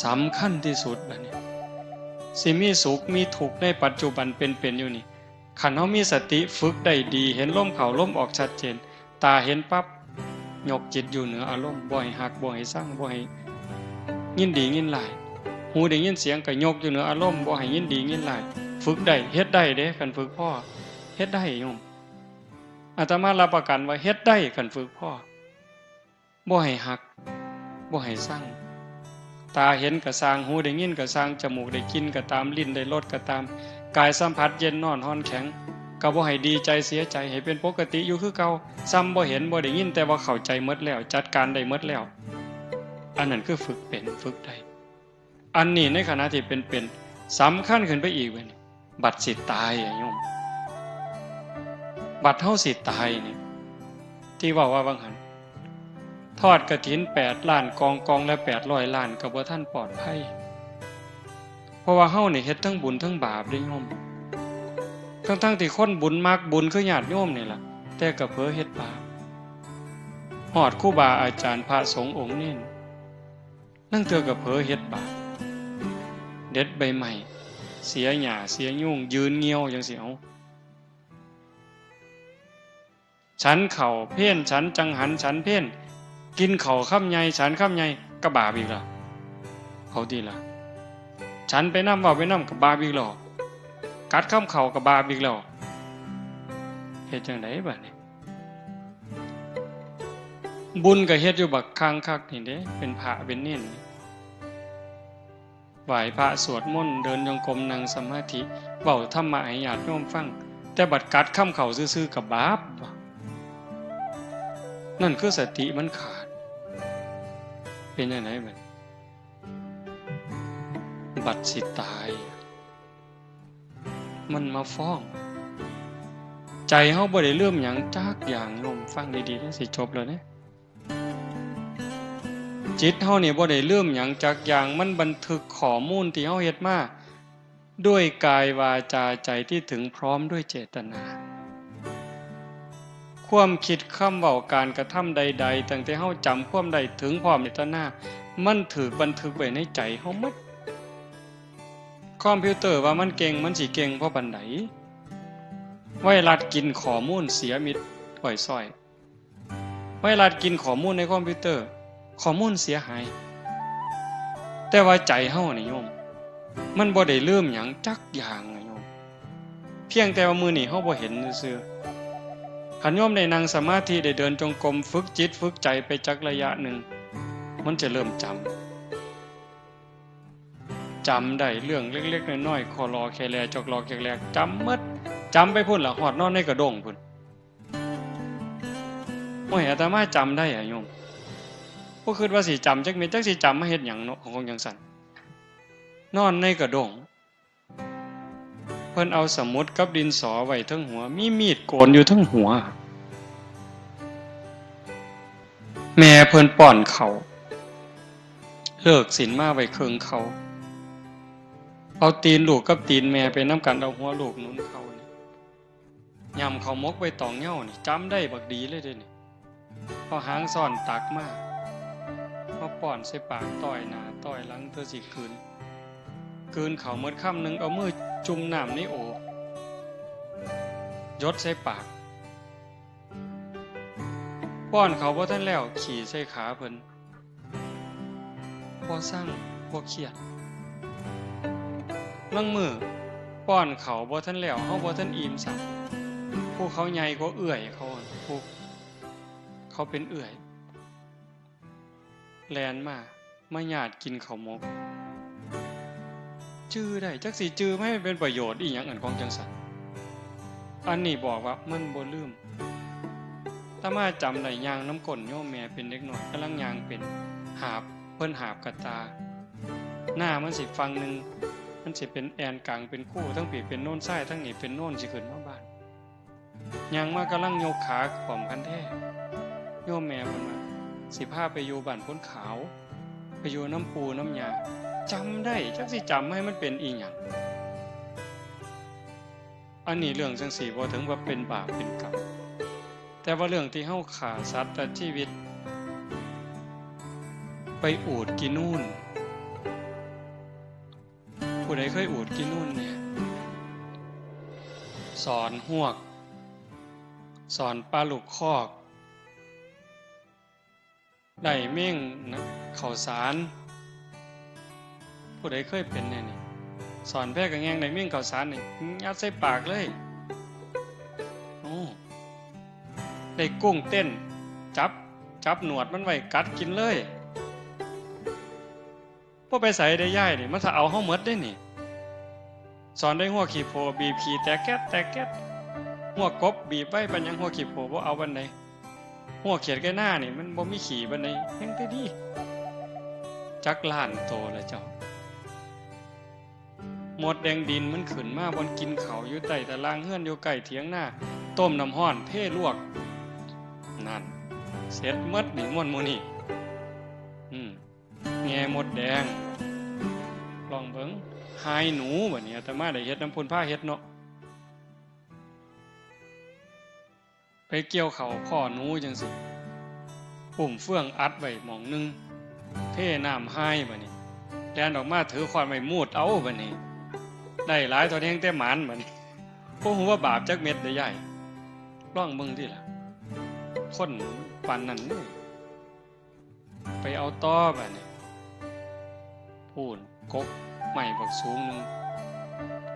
สำคัญที่สุดบัดนี้สิมีสุขมีทุกข์ในปัจจุบันเป็นอยู่นี่คันเฮามีสติฝึกได้ดีเห็นลมเข้าลมออกชัดเจนตาเห็นปั๊บยกจิตอยู่เหนืออารมณ์บ่ให้หักบ่ให้สั่งบ่ให้ยินดียินร้ายหูได้ยินเสียงก็ยกอยู่เหนืออารมณ์บ่ให้ยินดียินร้ายฝึกได้เฮ็ดได้เด้คันฝึกพ่อเฮ็ดได้โยมอาตมารับประกันว่าเฮ็ดได้คันฝึกพ่อบ่ให้หักบ่ให้สั่งตาเห็นก็สร้างหูได้ยินก็สร้างจมูกได้กินก็ตามลิ้นได้รสก็ตามกายสัมผัสเย็นร้อนร้อนแข็งก็บ่ให้ดีใจเสียใจให้เป็นปกติอยู่คือเก่าซ้ำบ่เห็นบ่ได้ยินแต่ว่าเข้าใจหมดแล้วจัดการได้หมดแล้วอันนั้นคือฝึกเป็นฝึกได้อันนี้ในขณะที่เป็นสำคัญขึ้นไปอีกเว้ยบัดสิตายโยมบัดเฮาสิตายนี่ที่ว่าบางหันทอดกฐิน8ล้านกองละ800ล้านก็บ่ทันปลอดภัยเพราะว่าเฮานี่เฮ็ดทั้งบุญทั้งบาปเด้โยมทั้งที่คนบุญมักบุญคือญาติโยมนี่ล่ะแต่ก็เผลอเฮ็ดบาปฮอดครูบาอาจารย์พระสงฆ์องค์นี้นั่งเทื่อก็เผลอเฮ็ดบาปเด็ดใบใหม่เสียหญ้าเสียยุ่งยืนเงี่ยวจังซี่เอาฉันเข้าเพ่นฉันจังหันฉันเพ่นกินข้าวค่ำใหญ่ฉันค่ำใหญ่ก็บาปอีกล่ะเขาดีล่ะฉันไปนำว่าไปนำก็บาปอีกแล้วกัดข้ามเข่าก็บาปอีกแล้วเฮ็ดจังได๋บัดนี้บุญก็เฮ็ดอยู่บักคังคักนี่เด้เป็นพระเป็นเน้นไหว้พระสวดมนต์เดินจงกรมนั่งสมาธิเว้าธรรมะให้ญาติโยมฟังแต่บัดกัดข้ามเข่าซื่อๆก็บาปนั่นคือสติมันขาดเป็นจังได๋บัดสิตายมันมาฟ้องใจเฮาบ่ได้เริ่มหยังจักอย่างโยมฟังดีๆสิจบแล้วเนี่ยจิตเฮานี่บ่ได้เริ่มหยังจักอย่างมันบันทึกข้อมูลที่เฮาเฮ็ดมาด้วยกายวาจาใจที่ถึงพร้อมด้วยเจตนาความคิดคำเว้าการกระทำใดๆตั้งแต่เฮาจำความใดถึงพร้อมเจตนามันถูกบันทึกไว้ในใจเฮาหมดคอมพิวเตอร์ว่ามันเก่งมันสิเก่งเพราะปานใดไวรัสกินข้อมูลเสียมิดปล่อยซ้อยไวรัสกินข้อมูลในคอมพิวเตอร์ข้อมูลเสียหายแต่ว่าใจเฮานี่โยมมันบ่ได้ลืมหยังจักอย่างโยมเพียงแต่ว่ามื้อนี้เฮาบ่เห็นซื่อคันโยมได้นั่งสมาธิได้เดินจงกรมฝึกจิตฝึกใจไปจักระยะหนึ่งมันจะเริ่มจ จำได้เรื่องเล็กๆน้อยๆคอรอแคแลจอกรอแคแลจำหมดจำไปพุ่นละหอดนอนในกระด้งพุ่นโอ้ยอาตมาจำได้อะโยมบ่คิดว่าสิจำจักเม็ดจักสิจำมาเฮ็ดหยังเนาะของจังซั่นนอนในกระด้งเพิ่นเอาสมุดกับดินสอไว้เทิงหัวมีมีดโกนอยู่เทิงหัวแม่เพิ่นป้อนเขาเลิกศีลมาไว้ครึ่งเขาเอาตีนลูกกับตีนแม่ไปนำกันเอาหัวลูกหนุนเขานี่ยำเขามกไว้ตองเหย้านี่จำได้บักดีเลยเด้นี่พอหางซ่อนตักมาพอป้อนใส่ปากต้อยหน้าต้อยหลังเธอสิคืนเขาหมดค่ำนึงเอามือจุ่มน้ำในโอยดใส่ปากป้อนเขาบ่ทันแล้วขี่ใส่ขาเพิ่นบ่สั่งบ่เครียดลางมื้อป้อนเขาบ่ทันแล้วเฮาบ่ทันอิ่มซ้ํผู้เขาใหญ่กว่าเอื้อยเขาผู้เขาเป็นเอื้อยแล่นมาญาติกินข้าวหมกจื้อได้จักสิจื้อไม่เป็นประโยชน์อีหยังอันของจังซั่นอันนี้บอกว่ามันบ่ลืมถ้ามาจำได้ย่างน้ำก้นโยมแม่เป็นเด็กน้อยกำลังย่างเป็นหาบเพิ่นหาบกระตาหน้ามันสิฟังนึงมันสิเป็นแอนกลางเป็นคู่ทั้งปีเป็นโน่นซ้ายทั้งนี้เป็นโน่นสิขึ้นมาบ้านย่างมากำลังยกขาขอมกันแท้โยมแม่เพิ่นว่าสิพาไปอยู่บ้านพ้นขาวไปอยู่น้ำปูน้ำยาจำได้จักสิจำให้มันเป็นอีหยังอันนี้เรื่องจังสี่บ่ถึงว่าเป็นบาปเป็นกรรมแต่ว่าเรื่องที่เฮาฆ่าสัตว์ตัดชีวิตไปอูฐกินนู่นผู้ใดเคยอูฐกินนู่นเนี่ยสอนหวกสอนปลาลูกคอกได้เม่งนะข้าวสารผู้ใดเคยเป็นเนี่ยนี่สอนแพร่กระแงงได้เม่งข้าวสารนี่ยัดใส่ปากเลยโอ้ได้กุ้งเต้นจับหนวดมันไว้กัดกินเลยพอไปใส่ได้ย่ายนี่มันถ้าเอาเฮาหมดได้นี่สอนได้หัวขี้โพบีบขี้แต่แก๊ดหัวกบบีบไว้ปัญญังหัวขี้โพบ่เอาบันไดหัวเขียดแก่หน้านี่มันบ่มีขี้บันไดยังได้ดีจักล้านโตแล้วเจ้าหมดแดงดินมันขึ้นมาบนกินเขาอยู่ใต้ตารางเฮือนอยู่ใกล้เถียงหน้าต้มน้ำห้อนเทลวกนั่นเสร็จหมดนี่ม่วนหมู่นี่แง่หมดแดงลองเบิ่งหายหนูบัดนี้อาตมาได้เฮ็ดน้ำพุ่นผ้าเฮ็ดเนาะไปเกี่ยวเขาพ่อหนูจังสิปุ่มเฟื่องอัดไว้หม่องนึงเทน้ำหายบัดนี้แล่นออกมาถือขวานไม้มูดเอาบัดนี้ได้หลายตัวแฮงแต่หมานบัดนี้บ่ฮู้ว่าบาปจักเม็ดได้ใหญ่ลองเบิ่งติล่ะคนปานนั้นนี่ไปเอาต้อบัดนี้พูนกกใหม่บักสูงนึง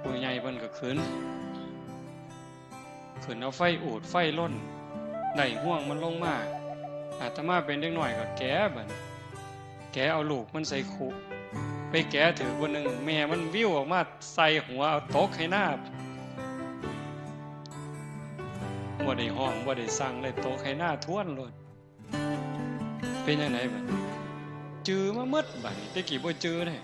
ผู้ใหญ่เพิ่นก็ขึ้นเอาไฟอูดไฟล่นได้ห่วงมันลงมาอาตมาเป็นเด็กน้อยก็แกะบัดแกะเอาลูกมันใส่คุไปแกะถือคนนึงแม่มันวิวออกมาใส่หัวเอาตกให้หน้าบ่ได้ห้องบ่ได้สั่งเลยตกให้หน้าท้วนเลยเป็นจังไดบัดจื้อมาหมดบัดนี้แต่กี้บ่จื้อเด้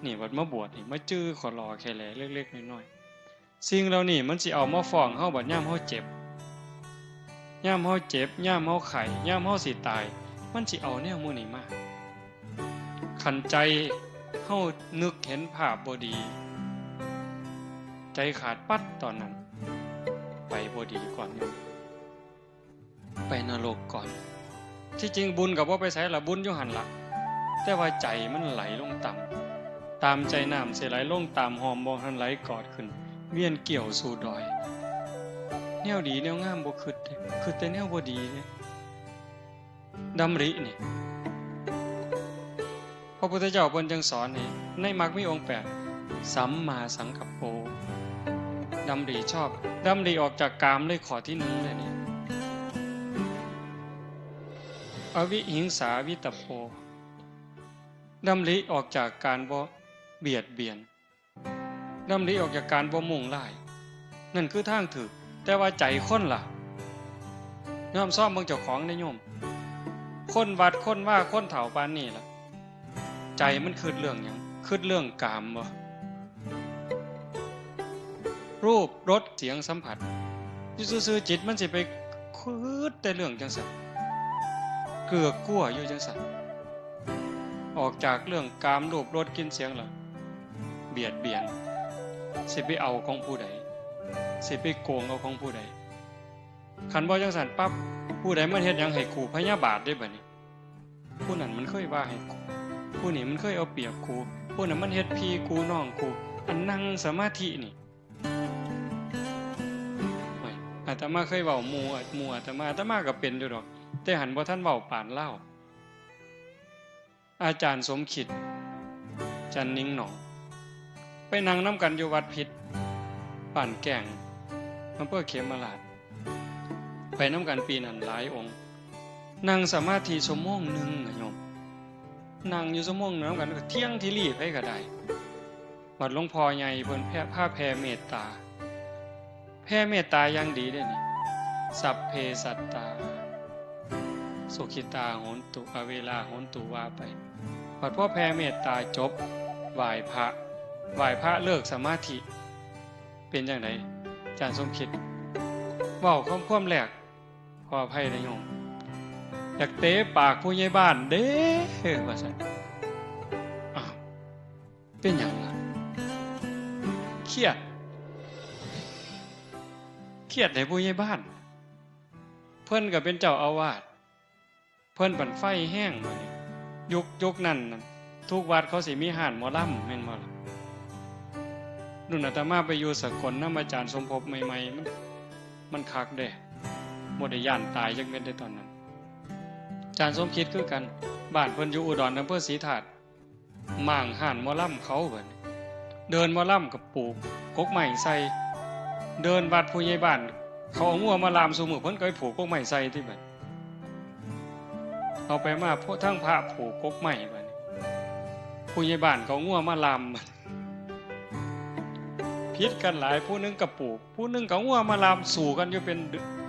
นี่วัดมาบวชนี่มาจื้อขอรอแค่แลเล็กๆน้อยๆสิ่งเหล่านี้มันสิเอามาฟ้องเฮาบัดยามเฮาเจ็บยามเฮาเจ็บยามเฮาไข้ยามเฮาสิตายมันสิเอาแนวหมู่นี้มาขันใจเฮานึกเห็นภาพบ่ดีใจขาดปัดตอนนั้นไปบ่ดีก่อนไปนรกก่อนที่จริงบุญก็บ่ไปไสล่ะบุญอยู่หั่นล่ะแต่ว่าใจมันไหลลงต่ำตามใจน้ำสิไหลลงตามหอมบ่ทันไหลกอดขึ้นเวียนเกี่ยวสู่ดอยแนวดีแนวงามบ่คิดแต่แนวบ่ดีเด้ดำรินี่พระพุทธเจ้าเพิ่นจึงสอนนี่ในมรรคมีองค์8สัมมาสังกัปโปดำริชอบดำริออกจากกามเลยข้อที่1เลยนี่อวิหิงสาวิตโปดำริออกจากการบ่ เบียดเบียนนำหลีออกจากการบ่มุ่งร้ายนั่นคือทางถูกแต่ว่าใจคนล่ะยอมซ่อมเบิ่งเจ้าของได้โยมคนวัดคนว่าคนเฒ่าปานนี้ล่ะใจมันคิดเรื่องหยังคิดเรื่องกามบ่รูปรสเสียงสัมผัสอยู่ซื่อๆจิตมันสิไปคิดแต่เรื่องจังซั่นเกือกกลัวอยู่จังซั่นออกจากเรื่องกามรูปรสกลิ่นเสียงล่ะเบียดเบียนสิไปเอาของผู้ใดสิไปโกงเอาของผู้ใดคันบ่จังซั่นปั๊บผู้ใดมันเฮ็ดหยังให้กูพยาบาทได้บัดนี้ผู้นั้นมันเคยว่าให้กูผู้นี้มันเคยเอาเปรียบกูผู้นั้นมันเฮ็ดพี่กูน้องกูอันนั่งสมาธินี่อาตมาเคยเว้าหมู่อาตมาก็เป็นอยู่ดอกแต่หันบ่ทันเว้าปานเล่าอาจารย์สมคิดจันนิ่งหนองไปนั่งน้ำกันอยู่วัดพิษป่านแก่งอำเภอเขมราชไปน้ำกันปีนั้นหลายองค์นั่งสมาธิชั่วโมงนึงอะโยมนั่งอยู่ชั่วโมงนึงน้ำกันก็เที่ยงที่รีไปก็ได้วัดหลวงพ่อใหญ่เพิ่นผ้าแผ่เมตตาแผ่เมตตาอย่างดีเด้นี่สัพเพสัตตาสุขิตาโหนตุอเวลาโหนตุว่าไปพอแผ่เมตตาจบไหว้พระเลิกสมาธิเป็นจังไดอาจารย์สมคิดเว้าความแรกขออภัยนะโยมอยากเตะปากผู้ใหญ่บ้านเด้ว่าซั่นอ้าวเป็นหยังล่ะเครียดให้ผู้ใหญ่บ้านเพิ่นก็เป็นเจ้าอาวาสเพิ่นปั่นไฟแห้งบัดนี้ยุคนั้นทุกวัดเขาสิมีห้านหมอลำแม่นบ่ล่ะนุ่นอาตมาไปอยู่สกลนำอาจารย์สมภพใหม่ๆมันคักเด้บ่ได้ย่านตายจักเม็ดได้ตอนนั้นอาจารย์สมคิดคือกันบ้านเพิ่นอยู่อุดรอำเภอศรีธาตุม่างห้านหมอลำเขาบัดนี้เดินหมอลำกับปลูกกกไม้ใส่เดินวัดผู้ใหญ่บ้านเขาเอางัวมาลามสู่มือเพิ่นก็ไปผูกกกไม้ใส่ที่บัดเอาไปมาพวกทั้งพระผูกกกไม้บัดนี้ผู้ใหญ่บ้านเขางัวมาลามพิษกันหลายผู้นึงกับปลูกผู้นึงกับงัวมาลามสู่กันอยู่เป็น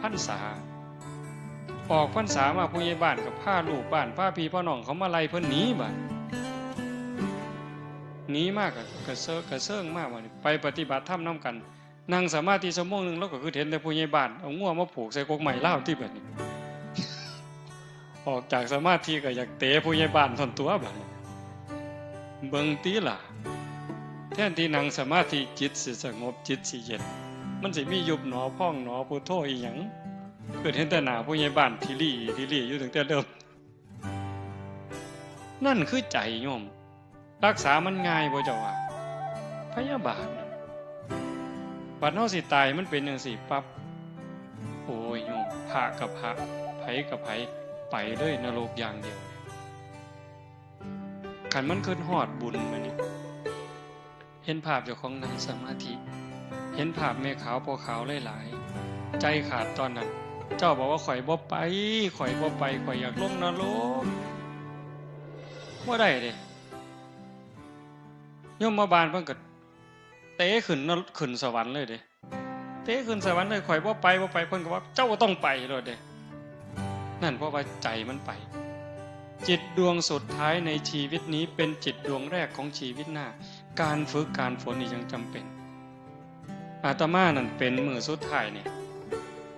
พรรษาออกพรรษามาผู้ใหญ่บ้านกับผ้าลูกบ้านผ้าพี่พ่อน้องเขามาไล่เพิ่นหนีบัดหนีมากกระเซิงมากบัดนี้ไปปฏิบัติธรรมนำกันนั่งสมาธิชั่วโมงนึงแล้วก็คือเห็นแต่ผู้ใหญ่บ้านเอางัวมาผูกใส่กกไม้ลาวที่บัดนี้ออกจากสมาธิก็อยากเตะผู้ใหญ่บ้านทนตัวบัดนี้เบิ่งติล่ะแทนที่นั่งสมาธิจิตสิสงบจิตสิเย็นมันสิมียุบหนอพองหนอพุทโธอีหยังเกิดเห็นแต่หน้าผู้ใหญ่บ้านที่ลี่อยู่ตั้งแต่เดิมนั่นคือใจโยมรักษามันง่ายบ่เจ้าว่าพยาบาทบัดเฮาสิตายมันเป็นจังซี่ปั๊บโอ้ยโยมพระกับพระไผกับไผไปเลยนรกอย่างเดียวคันมันขึ้นฮอดบุญมานี่เห็นภาพเจ้าของนั่งสมาธิเห็นภาพแม่ขาวพ่อขาวหลายๆใจขาดตอนนั้นเจ้าบอกว่าข่อยบ่ไปข่อยอยากลงนรกบ่ได้เด้โยมมาบานเพิ่นก็เตะขึ้นสวรรค์เลยเด้เตะขึ้นสวรรค์เลยข่อยบ่ไปเพิ่นก็ว่าเจ้าต้องไปเลยเด้นั่นเพราะว่าใจมันไปจิตดวงสุดท้ายในชีวิตนี้เป็นจิตดวงแรกของชีวิตหน้าการฝึกการฝนนี่ยังจำเป็นอาตมานั่นเป็นมือสุดท้ายเนี่ย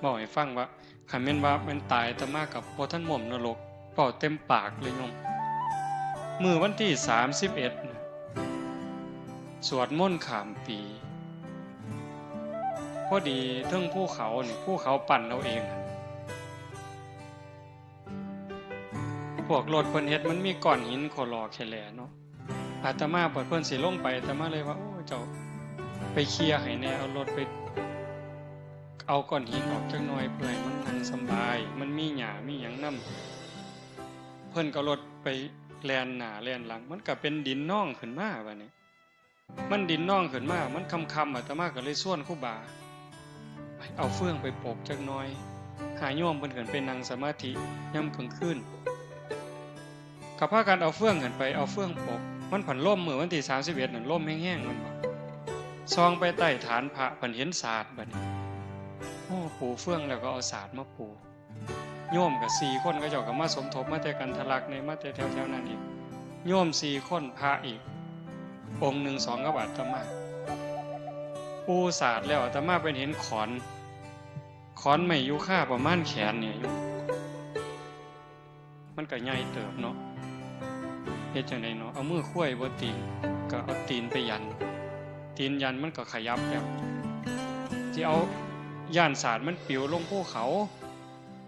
บอกให้ฟังว่าคันแม่นว่ามันตายอาตมากับบ่ทันหม่อมนรกเป่าเต็มปากเลยโยมมื้อวันที่31นะสวดมนต์ข้ามปีพอดีเทิงภูเขานี่ภูเขาปั่นเอาเองพวกรถเพิ่นเฮ็ดมันมีก้อนหินขอหลอกแค่แลเนาะอาตมาเพิ่นสิลงไปอาตมาเลยว่าโอ้เจ้าไปเคลียร์ให้แน่เอารถไปเอาก้อนหินออกจักหน่อยเพื่อให้มันนั่งสบายมันมีหญ้ามีหยังนำเพิ่นก็รถไปแล่นหน้าแล่นหลังมันก็เป็นดินน่องขึ้นมาบัดนี้มันดินน่องขึ้นมามันค่ำๆอาตมาก็เลยส่วนครูบาเอาเฟืองไปปกจักหน่อยหาโยมเพิ่นขึ้นไปนั่งสมาธิยามกลางคืนก็พากันเอาเฟืองขึ้นไปเอาเฟืองปก มันผันล่มมือวันที่31นั่นล่มแห้งๆมันบ่ซองไปใต้ฐานพระผันเห็นศาสตร์บัดนี้โอ้ปูเฟื่องแล้วก็เอาศาสตร์มาปูโยมกับ4คนก็เจ้าก็มาสมทบมาแต่กันทะลักในมาแต่แถวๆนั้นอีกโยม4คนพระอีกองค์1 2กับอาตมาปูศาสตร์แล้วอาตมาเป็นเห็นขอนไม่อยู่ค่าประมาณแขนเนี่ยอยู่มันก็ใหญ่เติบเนาะเฮ็ดจังได๋เนาะเอามือคุ้ยบ่ตีนก็เอาตีนไปยันตีนยันมันก็ขยับแล้วสิเอาย่านศาสตร์มันปิวลงภูเขา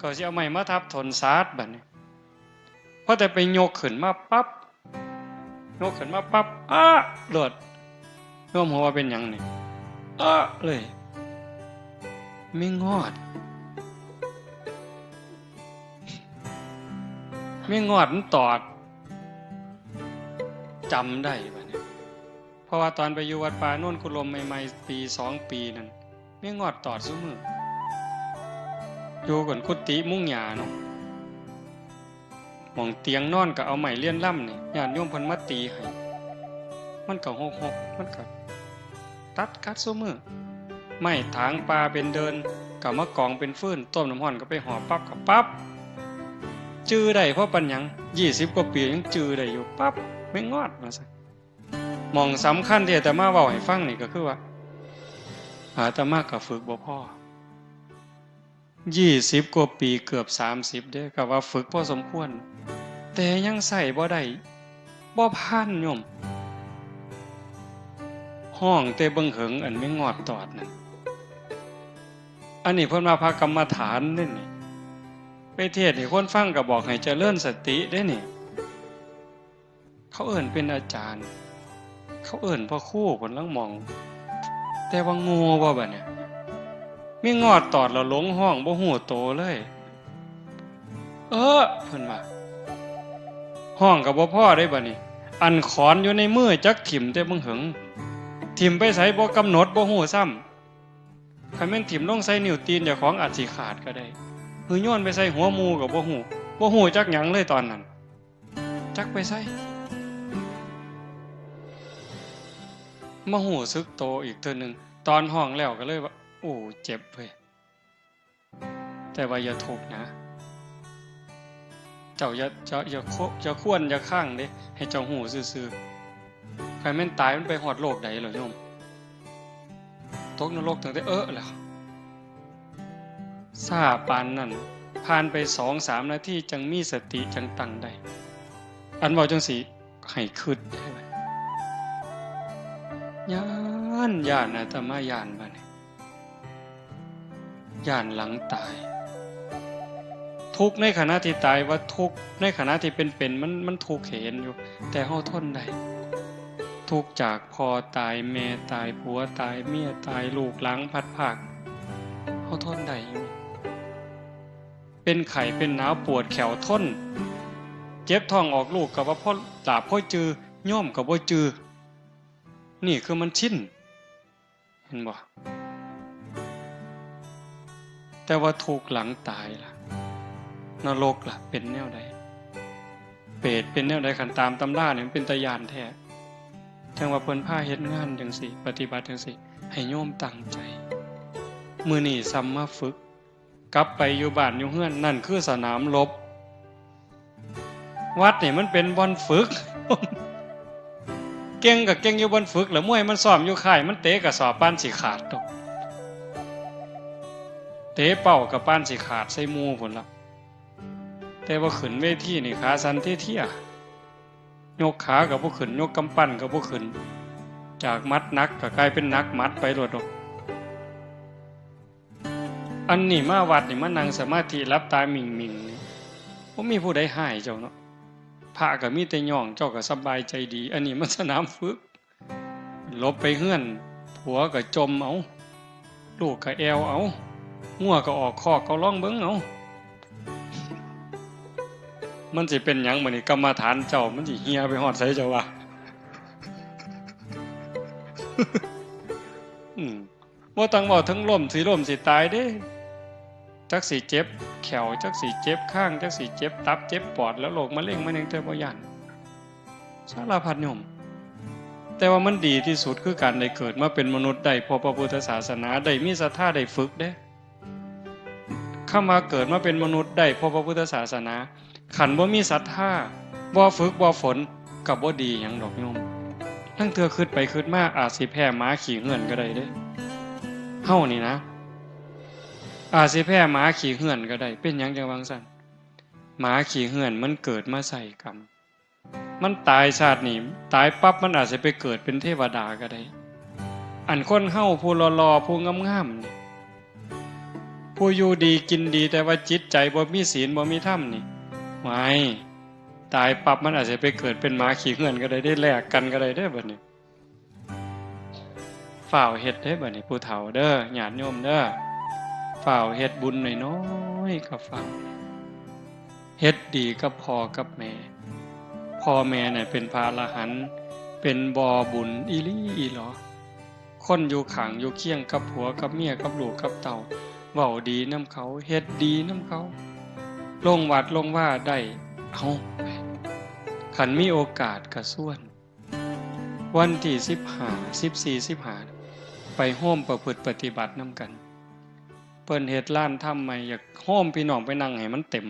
ก็สิเอาไม้มาทับถนศาสตร์บัดนี้พอแต่ไปยกขึ้นมาปั๊บเลิศโยมหัวว่าเป็นหยังนี่เลยไม่งอดมันตอดจำได้บัดนี้เพราะว่าตอนไปอยู่วัดป่าโน่นกุลมใหม่ๆปี2 ปีนั่นไม่งอดตอดซุมื้ออยู่กันกุฏิมุ้งหญ้าเนาะหม่องเตียงนอนก็เอาไม้เลี่ยนล่ำนี่ญาติโยมเพิ่นมาตีให้มันก็หกมันก็ตัดกัดซุมื้อไม้ถางปลาเป็นเดินก็มากองเป็นฟืนต้มน้ำร้อนก็ไปห่อปั๊บก็ปั๊บจื้อได้เพราะปัญญัง20 กว่าปียังจื้อได้อยู่ปั๊บไม่งอดว่าซั่นหม่องสำคัญที่อาตมาเว้าให้ฟังนี่ก็คือว่าอาตมาก็ฝึกบ่พอ20 กว่าปีเกือบ30เด้ก็ว่าฝึกพอสมควรแต่ยังใส่บ่ได้บ่ผ่านโยมห้องแต่เบิ่งเหิงอันไม่งอดตอดนั่นอันนี้เพิ่นมาพากรรมฐานเด้นี่ไปเทศน์ให้คนฟังก็บอกให้เจริญสติเด้นี่เขาเอิ้นเป็นอาจารย์เขาเอิ้นพ่อครูเพิ่นลังมองแต่ว่าโง่บ่บัดเนี่ยมีงอดตอดแล้วหลงห้องบ่ฮู้โตเลยเพิ่นว่าห้องก็บ่พอได้บัดนี้อันขอนอยู่ในมือจักถิ่มแต่มึงหึงถิ่มไปไสบ่กำหนดบ่ฮู้ซ้ำคันแม่นถิ่มลงใส่นิ้วตีนเจ้าของอาจสิขาดก็ได้หือโยนไปใส่หัวหมู่ก็บ่ฮู้จักหยังเลยตอนนั้นจักไปใส่มาหูซึกโตอีกเทื่อนึงตอนห้องแล้วก็เลยว่าโอ้เจ็บเว้ยแต่ว่าอย่าทุกข์นะเจ้าอย่าควรอย่าข้างเด้ให้เจ้าหูซื่อๆใครแม่นตายมันไปฮอดโลกใดเหรอโยมตกนรกตั้งแต่แล้วซาปานนั้นผ่านไป 2-3 นาทีจังมีสติจังตั้งได้อันเว้าจังสิให้คิดย่านอาตมาย่านบัดนี้ย่านหลังตายทุกข์ในขณะที่ตายว่าทุกข์ในขณะที่เป็นมันทุกข์เห็นอยู่แต่เฮาทนได้ทุกข์จากพ่อตายแม่ตายผัวตายเมียตายลูกหลังพัดภาคเฮาทนได้อยู่เป็นไข้เป็นหนาวปวดแขวทนเจ็บท้องออกลูกก็ว่าพ่อตาพ่อจือโยมก็บ่จือนี่คือมันชินเห็นบ่แต่ว่าทุกข์หลังตายล่ะนรกล่ะเป็นแนวใดเปรตเป็นแนวใดคันตามตำราเนี่ยมันเป็นตาย่านแท้จังว่าเพิ่นพาเฮ็ดงานจังซี่ปฏิบัติจังซี่ให้โยมตั้งใจมื้อนี้ซ้ำมาฝึกกลับไปอยู่บ้านอยู่เฮือนนั่นคือสนามรบวัดนี่มันเป็นบ่อนฝึก เก่งก็เก่งอยู่บนฝึกแล้วมวยมันซ้อมอยู่ค่ายมันเตะกระสอบปานสิขาดตกเตะเป้ากับปานสิขาดใส่หมู่พุ่นล่ะแต่ว่าขึ้นเวทีนี่ขาสั่นเที่ยๆยกขาก็บ่ขึ้นยกกำปั้นก็บ่ขึ้นจากมัดหนักก็กลายเป็นหนักมัดไปโลดดอกอันนี้มาวัดนี่มานั่งสมาธิหลับตามิ่งๆนี่บ่มีผู้ใดห้ายเจ้าเนาะพระก็มีแต่ย่องเจ้าก็สบายใจดีอันนี้มันสนามฝึกลบไปเฮือนผัวก็จมเอาลูกก็แอวเอางัวก็ออกคอกก็ร้องเบิ่งเอามันสิเป็นหยังมื้อนี้กรรมฐานเจ้ามันสิเหี่ยไปฮอดไสเจ้าว่าบ่ต้องเว้าถึงล้มสิตายเด้จักสิเจ็บแขวจักสิเจ็บข้างจักสิเจ็บตับเจ็บปอดแล้วโรคมะเร็งมันยังแต่บ่ย่านสารพัดโยม แต่ว่ามันดีที่สุดคือการได้เกิดมาเป็นมนุษย์ได้พอพระพุทธศาสนาได้มีศรัทธาได้ฝึกเด้เข้ามาเกิดมาเป็นมนุษย์ได้พอพระพุทธศาสนาขันบ่มีศรัทธาบ่ฝึกบ่ฝนกับบ่ดีหยังดอกโยมทั้งเธอขึ้นไปขึ้นมาอาจสิแพ้หมาขี่เหื่อนก็ได้เด้เฮานี่นะอาจสิแพ้หมาขี่เหื่อนก็ได้เป็นหยังจังวังซั่นหมาขี่เหื่อนมันเกิดมาใส่กรรมมันตายชาตินี้ตายปั๊บมันอาจจะไปเกิดเป็นเทวดาก็ได้อันคนเฮาผู้หล่อๆผู้งามๆนี่ผู้อยู่ดีกินดีแต่ว่าจิตใจบ่มีศีลบ่มีธรรมนี่ไม่ตายปั๊บมันอาจจะไปเกิดเป็นหมาขี่เหื่อนก็ได้แลกกันก็ได้เด้อบัดนี้ฝ่าวเฮ็ดเด้อบัดนี้ผู้เฒ่าเด้อญาติโยมเด้อฝ่าวเฮ็ดบุญน้อยๆก็ฟังเฮ็ดดีกับพ่อกับแม่พ่อแม่เนี่ยเป็นพระอรหันต์เป็นบ่อบุญอีหลีอีหลอคนอยู่ข้างอยู่เคียงกับผัวกับเมียกับลูกกับเต่าเว้าดีนำเขาเฮ็ดดีนำเขาลงวัดลงว่าได้เอาคันมีโอกาสก็ส่วนวันที่15 14 15ไปโฮมประพฤติปฏิบัตินำกันเพิ่นเฮ็ดลานถ้ำใหม่อยากโฮมพี่น้องไปนั่งให้มันเต็ม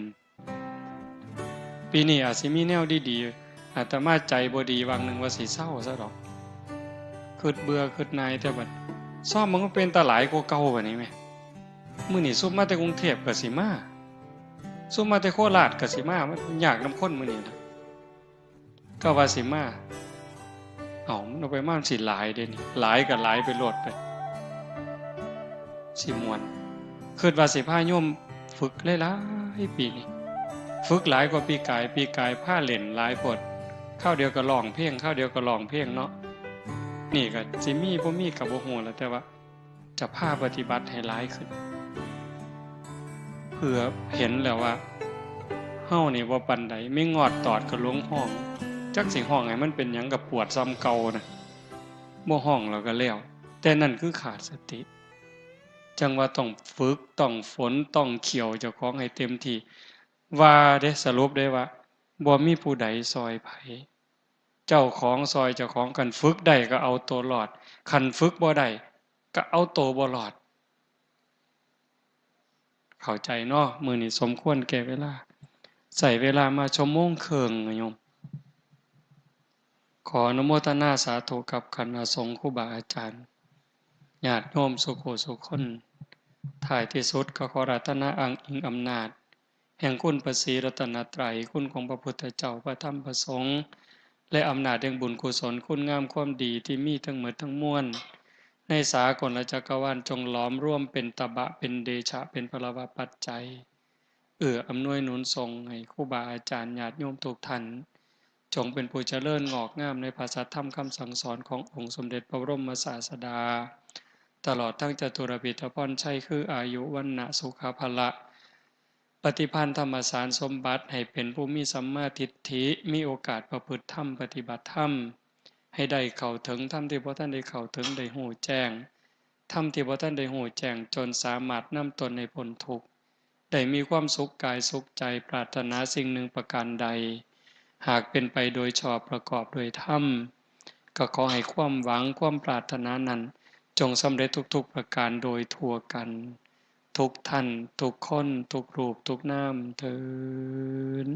ปีนี้อาจสิมีแนวดีๆอาตมาใจบ่ดีวางหนึ่งว่าสิเศร้าซะดอกคิดเบื่อคิดนายแต่บัดซ่อมมันก็เป็นตาหลายกว่าเก่าบัดนี้แม่มื้อนี้ซุมมาแต่กรุงเทพก็สิมาซุมมาแต่โคราชก็สิมามันยากนำคนมื้อนี้นะก็ว่าสิมามันเอาไปมาสิหลายเด้นี่หลายก็หลายไปโลดไปสิม่วนคิดว่าสิพาโยมฝึกหลายๆปีนี้ฝึกหลายกว่าปีกายผ้าเล่นหลายพดข้าวเดียวก็ร้องเพลงข้าวเดียวก็ร้องเพลงเนาะนี่ก็สิมีบ่มีก็บ่ฮู้แล้วแต่ว่าจะพาปฏิบัติให้หลายขึ้นเพื่อเห็นแล้วว่าเฮานี่บ่ปานใดไม่งอดตอดก็ลงห้องจักสิห้องให้มันเป็นหยังก็ปวดซ้ำเก่านะบ่ห้องแล้วก็แล้วแต่นั่นคือขาดสติจังว่าต้องฝึกต้องฝนต้องเขี่ยวเจ้าของให้เต็มที่ว่าได้สรุปได้ว่าบ่มีผู้ใดซอยไผเจ้าของซอยเจ้าของกันฝึกได้ก็เอาตัวรอดคันฝึกบ่ได้ก็เอาตัวบ่รอดเข้าใจเนาะมื้อนี้สมควรแก่เวลาใส่เวลามาชั่วโมงครึ่งโยมขออนุโมทนาสาธุกับคณะสงฆ์ครูบาอาจารย์ญาติโยมสุโขสุขคนท้ายที่สุดก็ขอรัตนาอังอิงอำนาจแห่งคุณพระศรีรัตนตรัยคุณของพระพุทธเจ้าพระธรรมพระสงฆ์และอำนาจแห่งบุญกุศลคุณงามความดีที่มีทั้งหมดทั้งมวลในสากลจักรวาลจงหลอมร่วมเป็นตบะเป็นเดชะเป็นพลวะปัจจัยอำนวยหนุนทรงให้ครูบาอาจารย์ญาติโยมทุกท่านจงเป็นผู้เจริญงอกงามในภาษาธรรมคำสั่งสอนขององค์สมเด็จพระบรมศาสดาตลอดทั้งจตุรพิธพรชัยคืออายุวันนะสุขภละปฏิพันธ์ธรรมสารสมบัติให้เป็นผู้มีสัมมาทิฏฐิมีโอกาสประพฤติธรรมปฏิบัติธรรมให้ได้เข้าถึงธรรมที่พระท่านได้เข้าถึงได้หูแจ้งธรรมที่พระท่านได้หูแจ้งจนสามารถนำตนในพ้นทุกข์ได้มีความสุขกายสุขใจปรารถนาสิ่งหนึ่งประการใดหากเป็นไปโดยชอบประกอบโดยธรรมก็ขอให้ความหวังความปรารถนานั้นจงสำเร็จทุกๆประการโดยทั่วกันทุกท่านทุกคนทุกรูปทุกนามเถิด